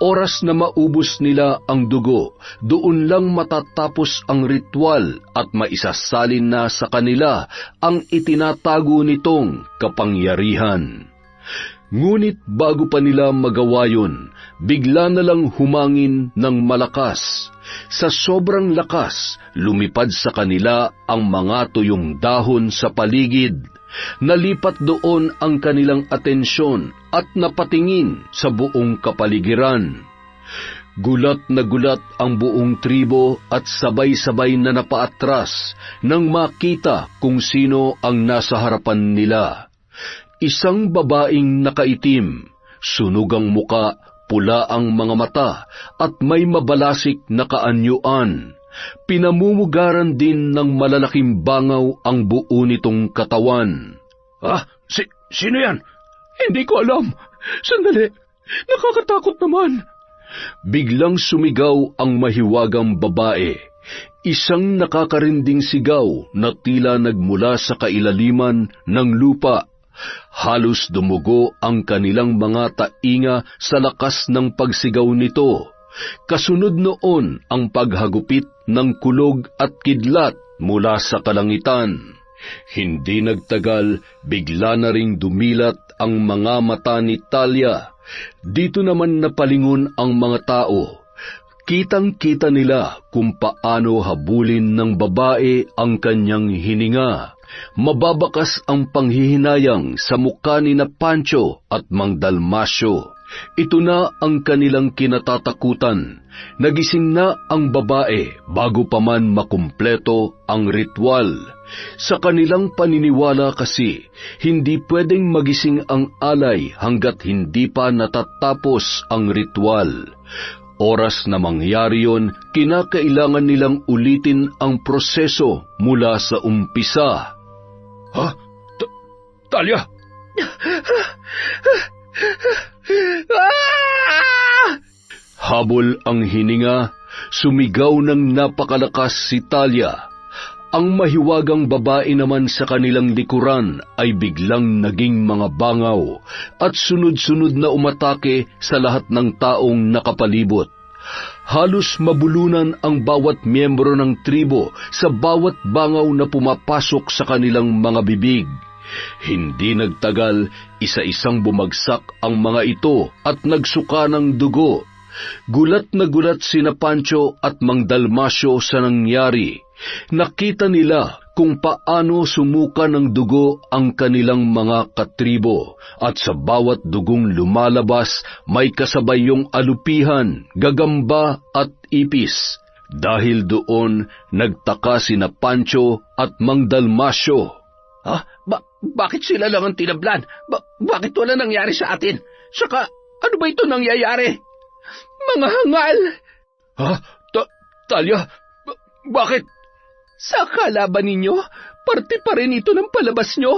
Oras na maubos nila ang dugo, doon lang matatapos ang ritual at maisasalin na sa kanila ang itinatago nitong kapangyarihan. Ngunit bago pa nila magawa yun, bigla na lang humangin ng malakas. Sa sobrang lakas, lumipad sa kanila ang mga tuyong dahon sa paligid. Nalipat doon ang kanilang atensyon at napatingin sa buong kapaligiran. Gulat na gulat ang buong tribo at sabay-sabay na napaatras nang makita kung sino ang nasa harapan nila. Isang babaeng nakaitim, sunugang muka, pula ang mga mata, at may mabalasik na kaanyuan. Pinamumugaran din ng malalaking bangaw ang buo nitong katawan. Sino yan? Hindi ko alam. Sandali, nakakatakot naman. Biglang sumigaw ang mahiwagang babae. Isang nakakarinding sigaw na tila nagmula sa kailaliman ng lupa. Halos dumugo ang kanilang mga tainga sa lakas ng pagsigaw nito. Kasunod noon ang paghagupit ng kulog at kidlat mula sa kalangitan. Hindi nagtagal, bigla na ring dumilat ang mga mata ni Talia. Dito naman napalingon ang mga tao. Kitang-kita nila kung paano habulin ng babae ang kanyang hininga. Mababakas ang panghihinayang sa mukha ni na Pancho at Mang Dalmasyo. Ito na ang kanilang kinatatakutan. Nagising na ang babae bago pa man makumpleto ang ritual. Sa kanilang paniniwala kasi, hindi pwedeng magising ang alay hanggat hindi pa natatapos ang ritual. Oras na mangyari yun, kinakailangan nilang ulitin ang proseso mula sa umpisa. Talia! Habol ang hininga, sumigaw ng napakalakas si Talia. Ang mahiwagang babae naman sa kanilang likuran ay biglang naging mga bangaw at sunod-sunod na umatake sa lahat ng taong nakapalibot. Halos mabulunan ang bawat miyembro ng tribo sa bawat bangaw na pumapasok sa kanilang mga bibig. Hindi nagtagal, isa-isang bumagsak ang mga ito at nagsuka ng dugo. Gulat na gulat sina Pancho at Mang Dalmasyo sa nangyari. Nakita nila kung paano sumuka ng dugo ang kanilang mga katribo, at sa bawat dugong lumalabas may kasabay yung alupihan, gagamba at ipis. Dahil doon, nagtaka sina Pancho at Mang Dalmasyo. Bakit sila lang ang tinablan? Bakit wala nangyari sa atin? Saka, ano ba ito nangyayari? Mga hangal! Talia, bakit? Sa kalaban ninyo, parte pa rin ito ng palabas nyo.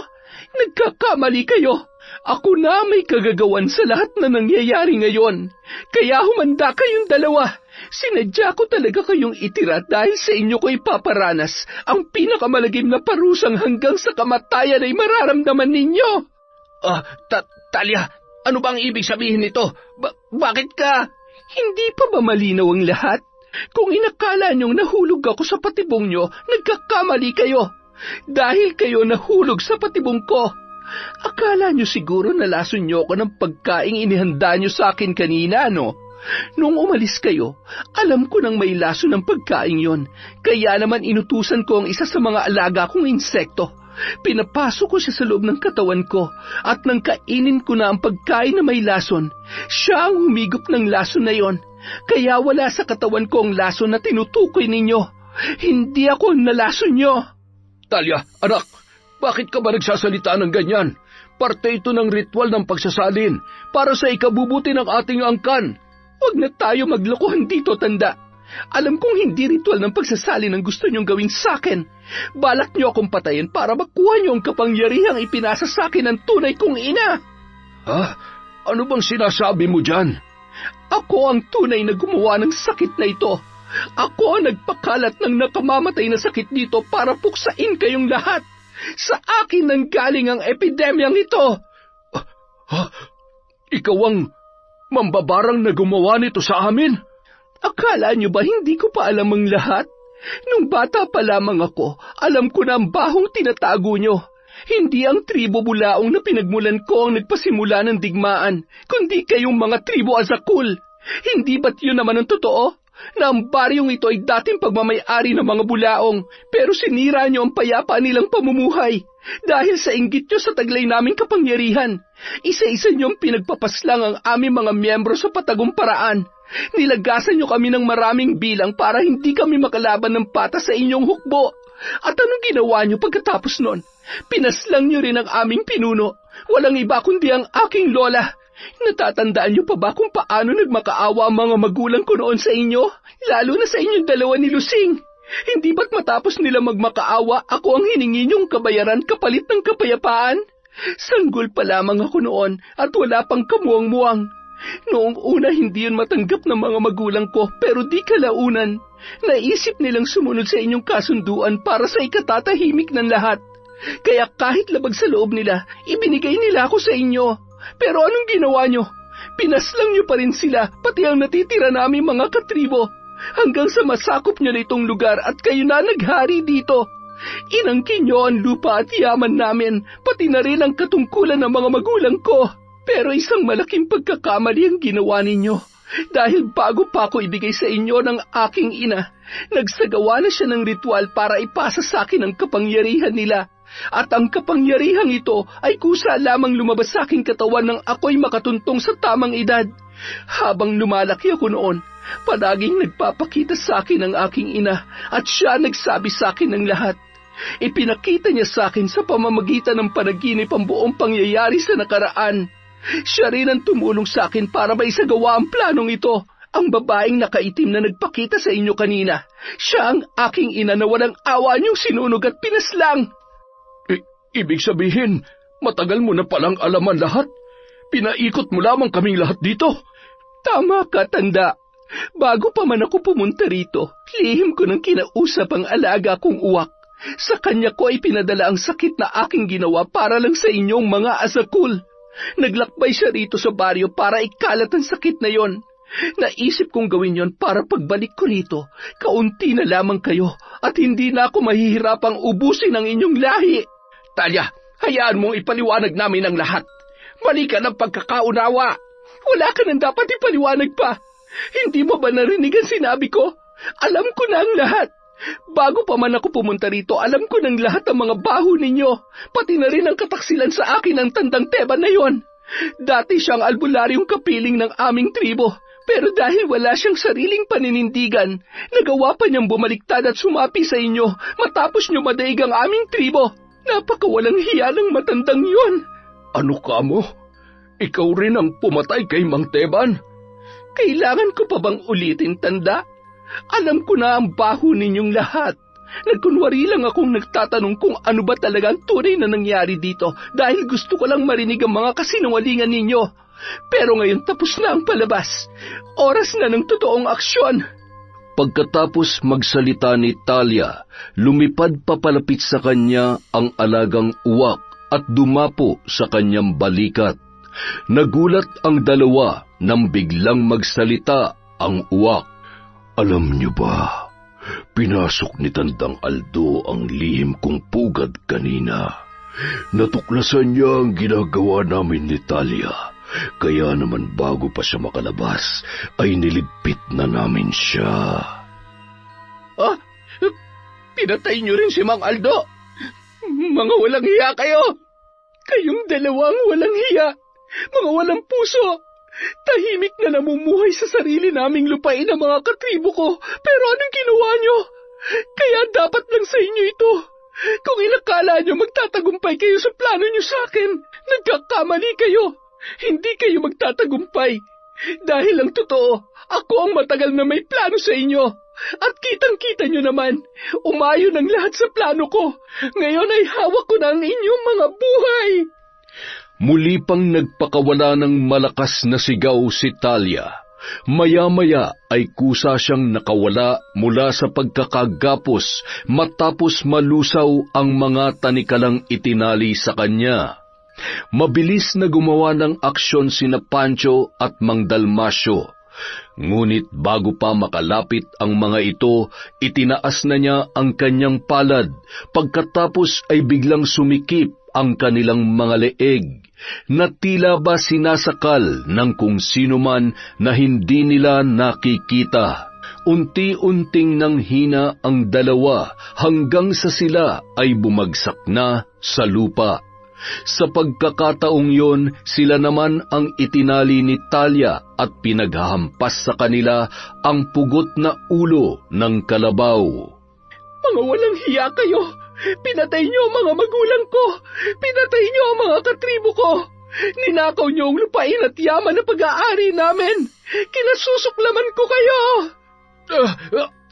Nagkakamali kayo. Ako na may kagagawan sa lahat na nangyayari ngayon. Kaya humanda kayong dalawa. Sinadya ko talaga kayong itira dahil sa inyo ko ipaparanas ang pinakamalagim na parusang hanggang sa kamatayan ay mararamdaman ninyo. Talia, ano bang ibig sabihin nito? Bakit ka? Hindi pa ba malinaw ang lahat? Kung inakala niyong nahulog ako sa patibong niyo, nagkakamali kayo. Dahil kayo nahulog sa patibong ko. Akala niyo siguro nalason niyo ako ng pagkaing inihanda niyo sa akin kanina, no? Nung umalis kayo, alam ko nang may laso ng pagkain yon. Kaya naman inutusan ko ang isa sa mga alaga kong insekto. Pinapasok ko siya sa loob ng katawan ko, at nang kainin ko na ang pagkain na may lason, siya ang humigop ng lason na yon. Kaya wala sa katawan ko ang lason na tinutukoy ninyo. Hindi ako nalason nyo. Talia, anak, bakit ka ba nagsasalita ng ganyan? Parte ito ng ritual ng pagsasalin para sa ikabubuti ng ating angkan. Huwag na tayo maglokohan dito, tanda. Alam kong hindi ritual ng pagsasalin ang gusto niyong gawin sa akin. Balak niyo akong patayin para makuha niyo ang kapangyarihang ipinasa sa akin ng tunay kong ina. Ano bang sinasabi mo dyan? Ako ang tunay na gumawa ng sakit na ito. Ako ang nagpakalat ng nakamamatay na sakit dito para puksain kayong lahat. Sa akin nang galing ang epidemyang ito. Ikaw ang mambabarang na gumawa nito sa amin? Akala niyo ba hindi ko pa alam ang lahat? Nung bata pa lamang ako, alam ko na ang bahong tinatago niyo. Hindi ang tribo Bulaong na pinagmulan ko ang nagpasimula ng digmaan, kundi kayong mga tribo Azakul. Hindi ba't yun naman ang totoo? Na ang baryong ito ay dating pagmamay-ari ng mga Bulaong, pero sinira niyo ang payapa nilang pamumuhay. Dahil sa inggit niyo sa taglay naming kapangyarihan, isa-isa niyong pinagpapaslang ang aming mga miyembro sa patagong paraan. Nilagasan niyo kami ng maraming bilang para hindi kami makalaban ng pata sa inyong hukbo. At anong ginawa niyo pagkatapos nun? Pinaslang niyo rin ang aming pinuno. Walang iba kundi ang aking lola. Natatandaan niyo pa ba kung paano nagmakaawa ang mga magulang ko noon sa inyo? Lalo na sa inyong dalawa ni Lusing. Hindi ba't matapos nila magmakaawa, ako ang hiningi niyong kabayaran kapalit ng kapayapaan? Sanggol pa lamang ako noon at wala pang kamuang-muang. Noong una hindi yun matanggap ng mga magulang ko, pero di kalaunan. Naisip nilang sumunod sa inyong kasunduan para sa ikatatahimik ng lahat. Kaya kahit labag sa loob nila, ibinigay nila ako sa inyo. Pero anong ginawa nyo? Pinaslang nyo pa rin sila, pati ang natitira namin mga katribo. Hanggang sa masakop nyo na itong lugar at kayo na naghari dito. Inangkin nyo ang lupa at yaman namin, pati na rin ang katungkulan ng mga magulang ko. Pero isang malaking pagkakamali ang ginawa ninyo. Dahil bago pa ako ibigay sa inyo ng aking ina, nagsagawa na siya ng ritual para ipasa sa akin ang kapangyarihan nila. At ang kapangyarihang ito ay kusa lamang lumabas sa aking katawan nang ako'y makatuntong sa tamang edad. Habang lumalaki ako noon, palaging nagpapakita sa akin ang aking ina at siya nagsabi sa akin ng lahat. Ipinakita niya sa akin sa pamamagitan ng panaginip ang buong pangyayari sa nakaraan. Siya rin ang tumulong sa akin para maisagawa ang planong ito. Ang babaeng nakaitim na nagpakita sa inyo kanina, siya ang aking ina na walang awa niyong sinunog at pinaslang. Ibig sabihin, matagal mo na palang alaman lahat? Pinaikot mo lamang kaming lahat dito? Tama ka, tanda. Bago pa man ako pumunta rito, lihim ko nang kinausap ang alaga kong uwak. Sa kanya ko ay pinadala ang sakit na aking ginawa para lang sa inyong mga Azakul. Naglakbay siya rito sa baryo para ikalat ang sakit na yon. Naisip kong gawin yon para pagbalik ko rito, kaunti na lamang kayo at hindi na ako mahihirapang ubusin ang inyong lahi. Talia, hayaan mong ipaliwanag namin ang lahat. Mali ka ng pagkakaunawa. Wala ka nang dapat ipaliwanag pa. Hindi mo ba narinig ang sinabi ko? Alam ko na ang lahat. Bago pa man ako pumunta rito, alam ko ng lahat ang mga baho ninyo. Pati na rin ang kataksilan sa akin ng tandang Teban na yon. Dati siyang albularyong kapiling ng aming tribo. Pero dahil wala siyang sariling paninindigan, nagawa pa niyang bumaliktad at sumapi sa inyo matapos niyo madaig ang aming tribo. Napakawalang hiya ng matandang yon. Ano ka mo? Ikaw rin ang pumatay kay Mang Teban? Kailangan ko pa bang ulitin, tanda? Alam ko na ang baho ninyong lahat. Nagkunwari lang akong nagtatanong kung ano ba talaga ang tunay na nangyari dito dahil gusto ko lang marinig ang mga kasinungalingan ninyo. Pero ngayon tapos na ang palabas. Oras na ng totoong aksyon. Pagkatapos magsalita ni Talia, lumipad papalapit sa kanya ang alagang uwak at dumapo sa kanyang balikat. Nagulat ang dalawa nang biglang magsalita ang uwak. Alam niyo ba, pinasok ni Tandang Aldo ang lihim kong pugad kanina. Natuklasan niya ang ginagawa namin ni Talia. Kaya naman bago pa siya makalabas, ay niligpit na namin siya. Ah, pinatay niyo rin si Mang Aldo. Mga walang hiya kayo. Kayong dalawang walang hiya. Mga walang puso. Tahimik na namumuhay sa sarili naming lupain ang mga katribo ko. Pero anong ginawa niyo? Kaya dapat lang sa inyo ito. Kung inakala niyo magtatagumpay kayo sa plano niyo sa akin, nagkakamali kayo. Hindi kayo magtatagumpay. Dahil ang totoo, ako ang matagal na may plano sa inyo. At kitang-kita nyo naman, umayon ang lahat sa plano ko. Ngayon ay hawak ko na ang inyong mga buhay. Muli pang nagpakawala ng malakas na sigaw si Talia. Maya-maya ay kusa siyang nakawala mula sa pagkakagapos matapos malusaw ang mga tanikalang itinali sa kanya. Mabilis na gumawa ng aksyon sina Pancho at Mang Dalmasio. Ngunit bago pa makalapit ang mga ito, itinaas na niya ang kanyang palad, pagkatapos ay biglang sumikip ang kanilang mga leeg, na tila ba sinasakal ng kung sino man na hindi nila nakikita. Unti-unting nanghina ang dalawa hanggang sa sila ay bumagsak na sa lupa. Sa pagkakataong yon, sila naman ang itinali ni Talia at pinaghahampas sa kanila ang pugot na ulo ng kalabaw. Mga walang hiya kayo! Pinatay niyo ang mga magulang ko! Pinatay niyo ang mga katribo ko! Ninakaw niyo ang lupain at yaman na pag-aari namin! Kinasusuklaman ko kayo!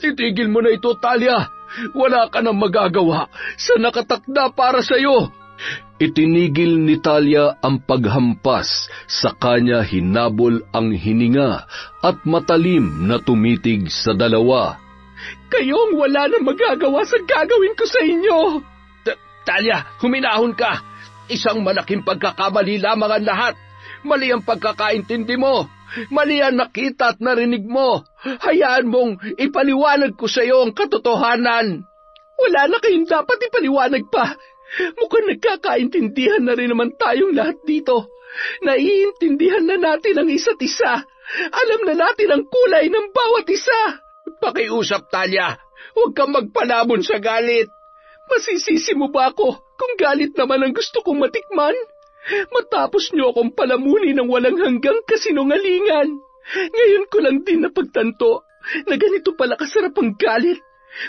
Itigil mo na ito, Talia. Wala ka nang magagawa sa nakatakda para sa'yo. Itinigil ni Talia ang paghampas, sa kanya hinabol ang hininga at matalim na tumitig sa dalawa. Kayong wala na magagawa sa gagawin ko sa inyo! Talia, huminahon ka! Isang malaking pagkakamali lamang ang lahat. Mali ang pagkakaintindi mo. Mali ang nakita at narinig mo. Hayaan mong ipaliwanag ko sa iyo ang katotohanan. Wala na kayong dapat ipaliwanag pa. Mukhang nagkakaintindihan na rin naman tayong lahat dito. Naiintindihan na natin ang isa't isa. Alam na natin ang kulay ng bawat isa. Pakiusap, Talia. Huwag kang magpalamon sa galit. Masisisi mo ba ako kung galit naman ang gusto kong matikman? Matapos niyo akong palamunin ng walang hanggang kasinungalingan. Ngayon ko lang din napagtanto na ganito pala kasarap ang galit.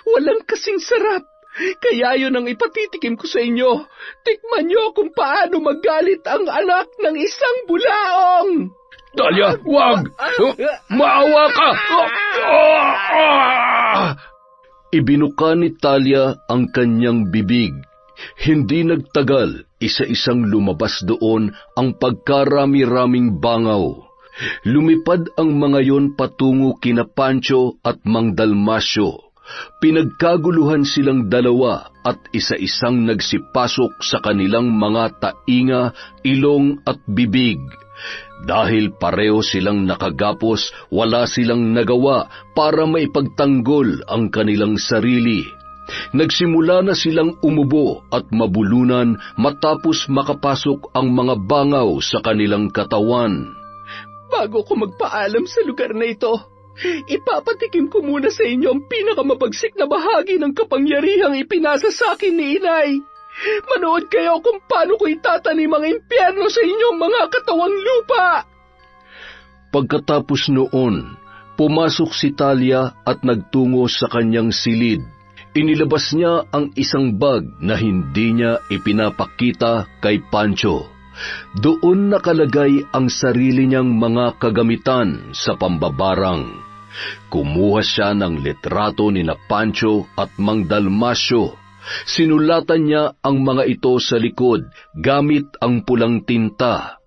Walang kasing sarap. Kaya yun ang ipatitikim ko sa inyo. Tikman niyo kung paano magalit ang anak ng isang bulaong. Talia, wag! Maawa ka! Ibinuka ni Talia ang kanyang bibig. Hindi nagtagal, isa-isang lumabas doon ang pagkarami-raming bangaw. Lumipad ang mga yon patungo kina Pancho at Mang Dalmasio. Pinagkaguluhan silang dalawa at isa-isang nagsipasok sa kanilang mga tainga, ilong at bibig. Dahil pareho silang nakagapos, wala silang nagawa para maipagtanggol ang kanilang sarili. Nagsimula na silang umubo at mabulunan matapos makapasok ang mga bangaw sa kanilang katawan. Bago ko magpaalam sa lugar na ito, ipapatikim ko muna sa inyo ang pinakamabagsik na bahagi ng kapangyarihang ipinasa sa akin ni Inay. Manood kayo kung paano ko itatanim ang impyerno sa inyong mga katawang lupa. Pagkatapos noon, pumasok si Talia at nagtungo sa kanyang silid. Inilabas niya ang isang bag na hindi niya ipinapakita kay Pancho. Doon nakalagay ang sarili niyang mga kagamitan sa pambabarang. Kumuha siya ng litrato ni na Pancho at Mang Dalmasio. Sinulatan niya ang mga ito sa likod gamit ang pulang tinta.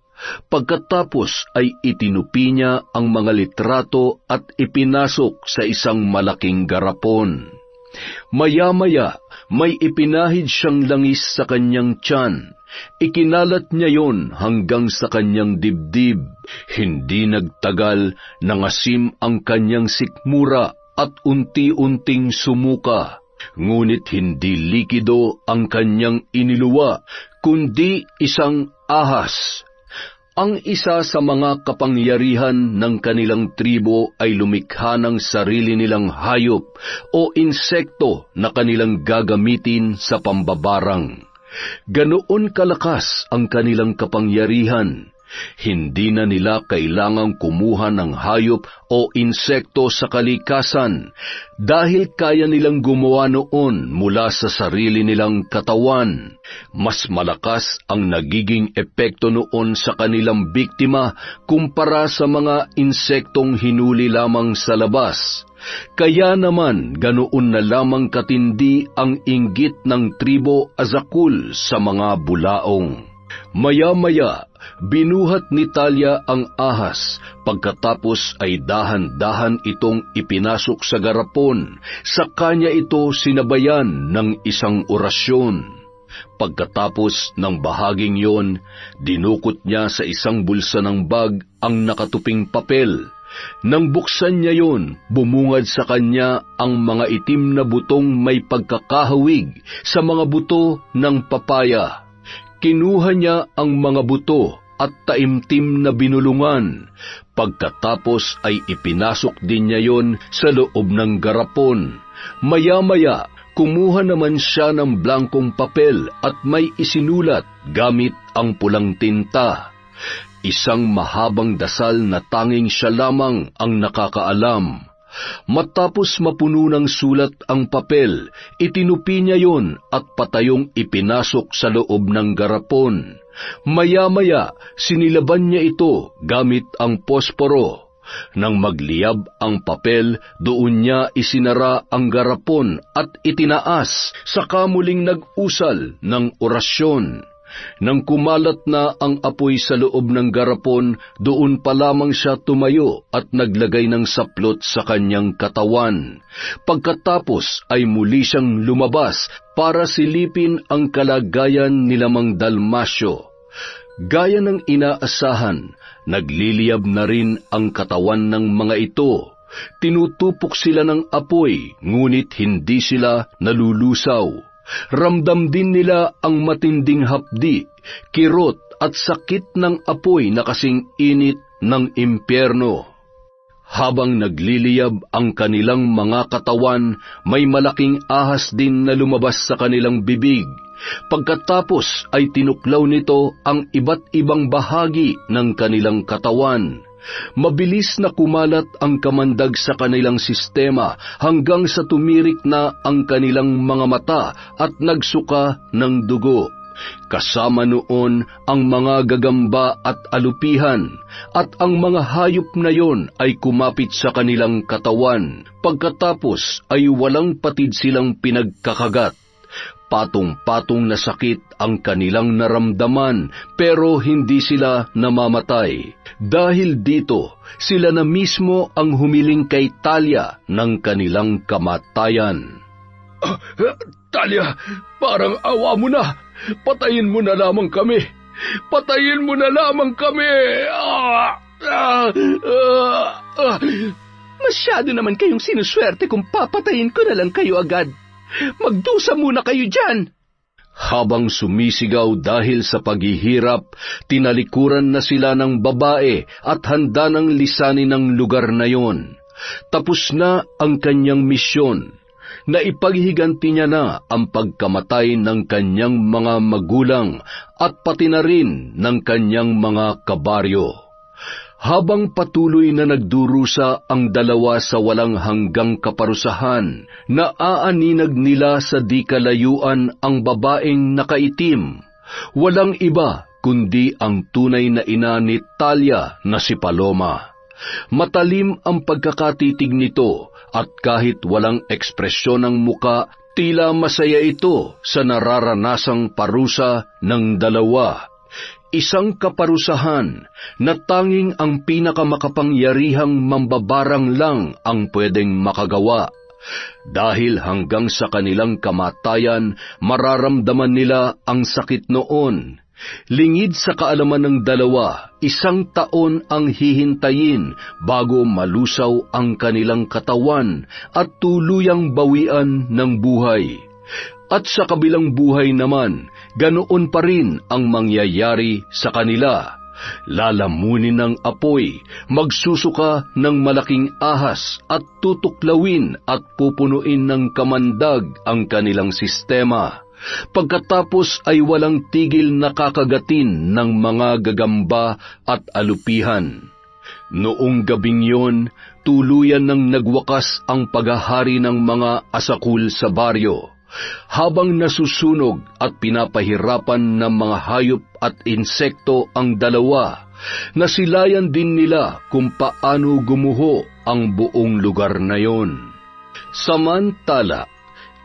Pagkatapos ay itinupi niya ang mga litrato at ipinasok sa isang malaking garapon. Maya-maya, may ipinahid siyang langis sa kanyang tiyan. Ikinalat niya yon hanggang sa kanyang dibdib. Hindi nagtagal, nangasim ang kanyang sikmura at unti-unting sumuka. Ngunit hindi likido ang kanyang iniluwa, kundi isang ahas. Ang isa sa mga kapangyarihan ng kanilang tribo ay lumikha ng sarili nilang hayop o insekto na kanilang gagamitin sa pambabarang. Ganoon kalakas ang kanilang kapangyarihan. Hindi na nila kailangang kumuha ng hayop o insekto sa kalikasan dahil kaya nilang gumawa noon mula sa sarili nilang katawan. Mas malakas ang nagiging epekto noon sa kanilang biktima kumpara sa mga insektong hinuli lamang sa labas. Kaya naman ganoon na lamang katindi ang inggit ng tribo Azakul sa mga bulaong. Maya-maya, binuhat ni Talia ang ahas, Pagkatapos ay dahan-dahan itong ipinasok sa garapon, sa kanya ito sinabayan ng isang orasyon. Pagkatapos ng bahaging yon, dinukot niya sa isang bulsa ng bag ang nakatuping papel. Nang buksan niya yon, bumungad sa kanya ang mga itim na butong may pagkakahawig sa mga buto ng papaya. Kinuha niya ang mga buto at taimtim na binulungan. Pagkatapos ay ipinasok din niya yon sa loob ng garapon. Maya-maya, kumuha naman siya ng blankong papel at may isinulat gamit ang pulang tinta. Isang mahabang dasal na tanging siya lamang ang nakakaalam. Matapos mapuno ng sulat ang papel, itinupi niya yon at patayong ipinasok sa loob ng garapon. Maya-maya, sinilaban niya ito gamit ang posporo. Nang magliyab ang papel, doon niya isinara ang garapon at itinaas, saka muling nag-usal ng orasyon. Nang kumalat na ang apoy sa loob ng garapon, doon pa lamang siya tumayo at naglagay ng saplot sa kanyang katawan. Pagkatapos ay muli siyang lumabas para silipin ang kalagayan ni Mang Dalmasyo. Gaya ng inaasahan, nagliliyab na rin ang katawan ng mga ito. Tinutupok sila ng apoy, ngunit hindi sila nalulusaw. Ramdam din nila ang matinding hapdi, kirot at sakit ng apoy na kasing init ng impyerno. Habang nagliliyab ang kanilang mga katawan, may malaking ahas din na lumabas sa kanilang bibig. Pagkatapos ay tinuklaw nito ang iba't ibang bahagi ng kanilang katawan. Mabilis na kumalat ang kamandag sa kanilang sistema hanggang sa tumirik na ang kanilang mga mata at nagsuka ng dugo. Kasama noon ang mga gagamba at alupihan, at ang mga hayop na yon ay kumapit sa kanilang katawan. Pagkatapos ay walang patid silang pinagkakagat. Patong-patong na sakit ang kanilang naramdaman, pero hindi sila namamatay. Dahil dito, sila na mismo ang humiling kay Talia ng kanilang kamatayan. Talia, parang awa mo na. Patayin mo na lamang kami. Patayin mo na lamang kami. Masyado naman kayong sinuswerte kung papatayin ko na lang kayo agad. Magdusa muna kayo dyan. Habang sumisigaw dahil sa paghihirap, tinalikuran na sila ng babae at handa ng lisanin ng lugar na yon. Tapos na ang kanyang misyon. Naipaghiganti niya na ang pagkamatay ng kanyang mga magulang at pati na rin ng kanyang mga kabaryo. Habang patuloy na nagdurusa ang dalawa sa walang hanggang kaparusahan, naaaninag nila sa di kalayuan ang babaeng nakaitim. Walang iba kundi ang tunay na ina ni Talia na si Paloma. Matalim ang pagkakatitig nito at kahit walang ekspresyon ng muka, tila masaya ito sa nararanasang parusa ng dalawa. Isang kaparusahan na tanging ang pinakamakapangyarihang mambabarang lang ang pwedeng makagawa. Dahil hanggang sa kanilang kamatayan, mararamdaman nila ang sakit noon. Lingid sa kaalaman ng dalawa, 1 taon ang hihintayin bago malusaw ang kanilang katawan at tuluyang bawian ng buhay. At sa kabilang buhay naman, ganoon pa rin ang mangyayari sa kanila. Lalamunin ng apoy, magsusuka ng malaking ahas at tutuklawin at pupunuin ng kamandag ang kanilang sistema. Pagkatapos ay walang tigil na kakagatin ng mga gagamba at alupihan. Noong gabing yon, tuluyan nang nagwakas ang paghahari ng mga asakul sa baryo. Habang nasusunog at pinapahirapan ng mga hayop at insekto ang dalawa, nasilayan din nila kung paano gumuho ang buong lugar na yon. Samantala,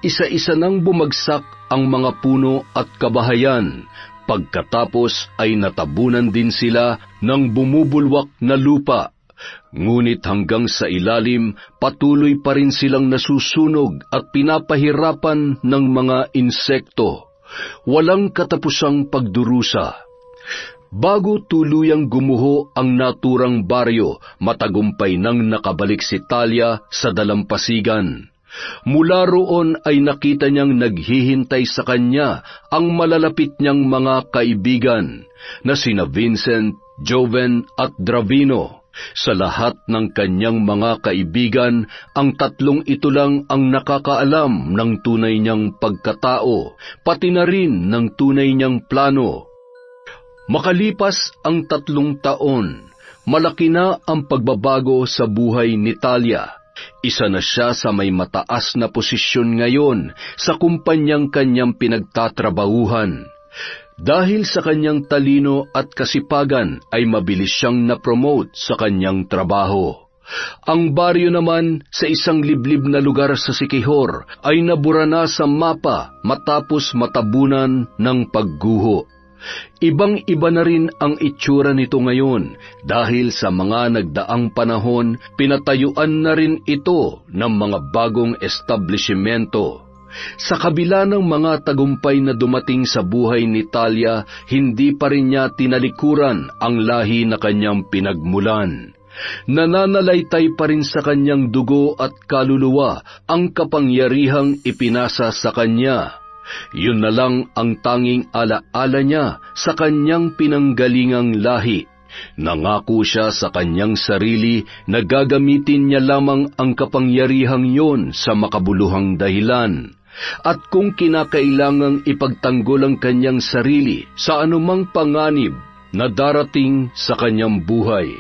isa-isa nang bumagsak ang mga puno at kabahayan. Pagkatapos ay natabunan din sila ng bumubulwak na lupa. Ngunit hanggang sa ilalim, patuloy pa rin silang nasusunog at pinapahirapan ng mga insekto. Walang katapusang pagdurusa. Bago tuluyang gumuho ang naturang baryo, matagumpay nang nakabalik si Talia sa dalampasigan. Mula roon ay nakita niyang naghihintay sa kanya ang malalapit niyang mga kaibigan na sina Vincent, Joven at Dravino. Sa lahat ng kanyang mga kaibigan, ang tatlong ito lang ang nakakaalam ng tunay niyang pagkatao, pati na rin ng tunay niyang plano. Makalipas ang 3 taon, malaki na ang pagbabago sa buhay ni Talia. Isa na siya sa may mataas na posisyon ngayon sa kumpanyang kanyang pinagtatrabahuhan. Dahil sa kanyang talino at kasipagan ay mabilis siyang na-promote sa kanyang trabaho. Ang baryo naman sa isang liblib na lugar sa Siquijor ay nabura na sa mapa matapos matabunan ng pagguho. Ibang-iba na rin ang itsura nito ngayon dahil sa mga nagdaang panahon, pinatayuan na rin ito ng mga bagong establishmento. Sa kabila ng mga tagumpay na dumating sa buhay ni Talia, hindi pa rin niya tinalikuran ang lahi na kanyang pinagmulan. Nananalaytay pa rin sa kanyang dugo at kaluluwa ang kapangyarihang ipinasa sa kanya. Yun na lang ang tanging alaala niya sa kanyang pinanggalingang lahi. Nangako siya sa kanyang sarili na gagamitin niya lamang ang kapangyarihang yon sa makabuluhang dahilan. At kung kinakailangang ipagtanggol ang kanyang sarili sa anumang panganib na darating sa kanyang buhay,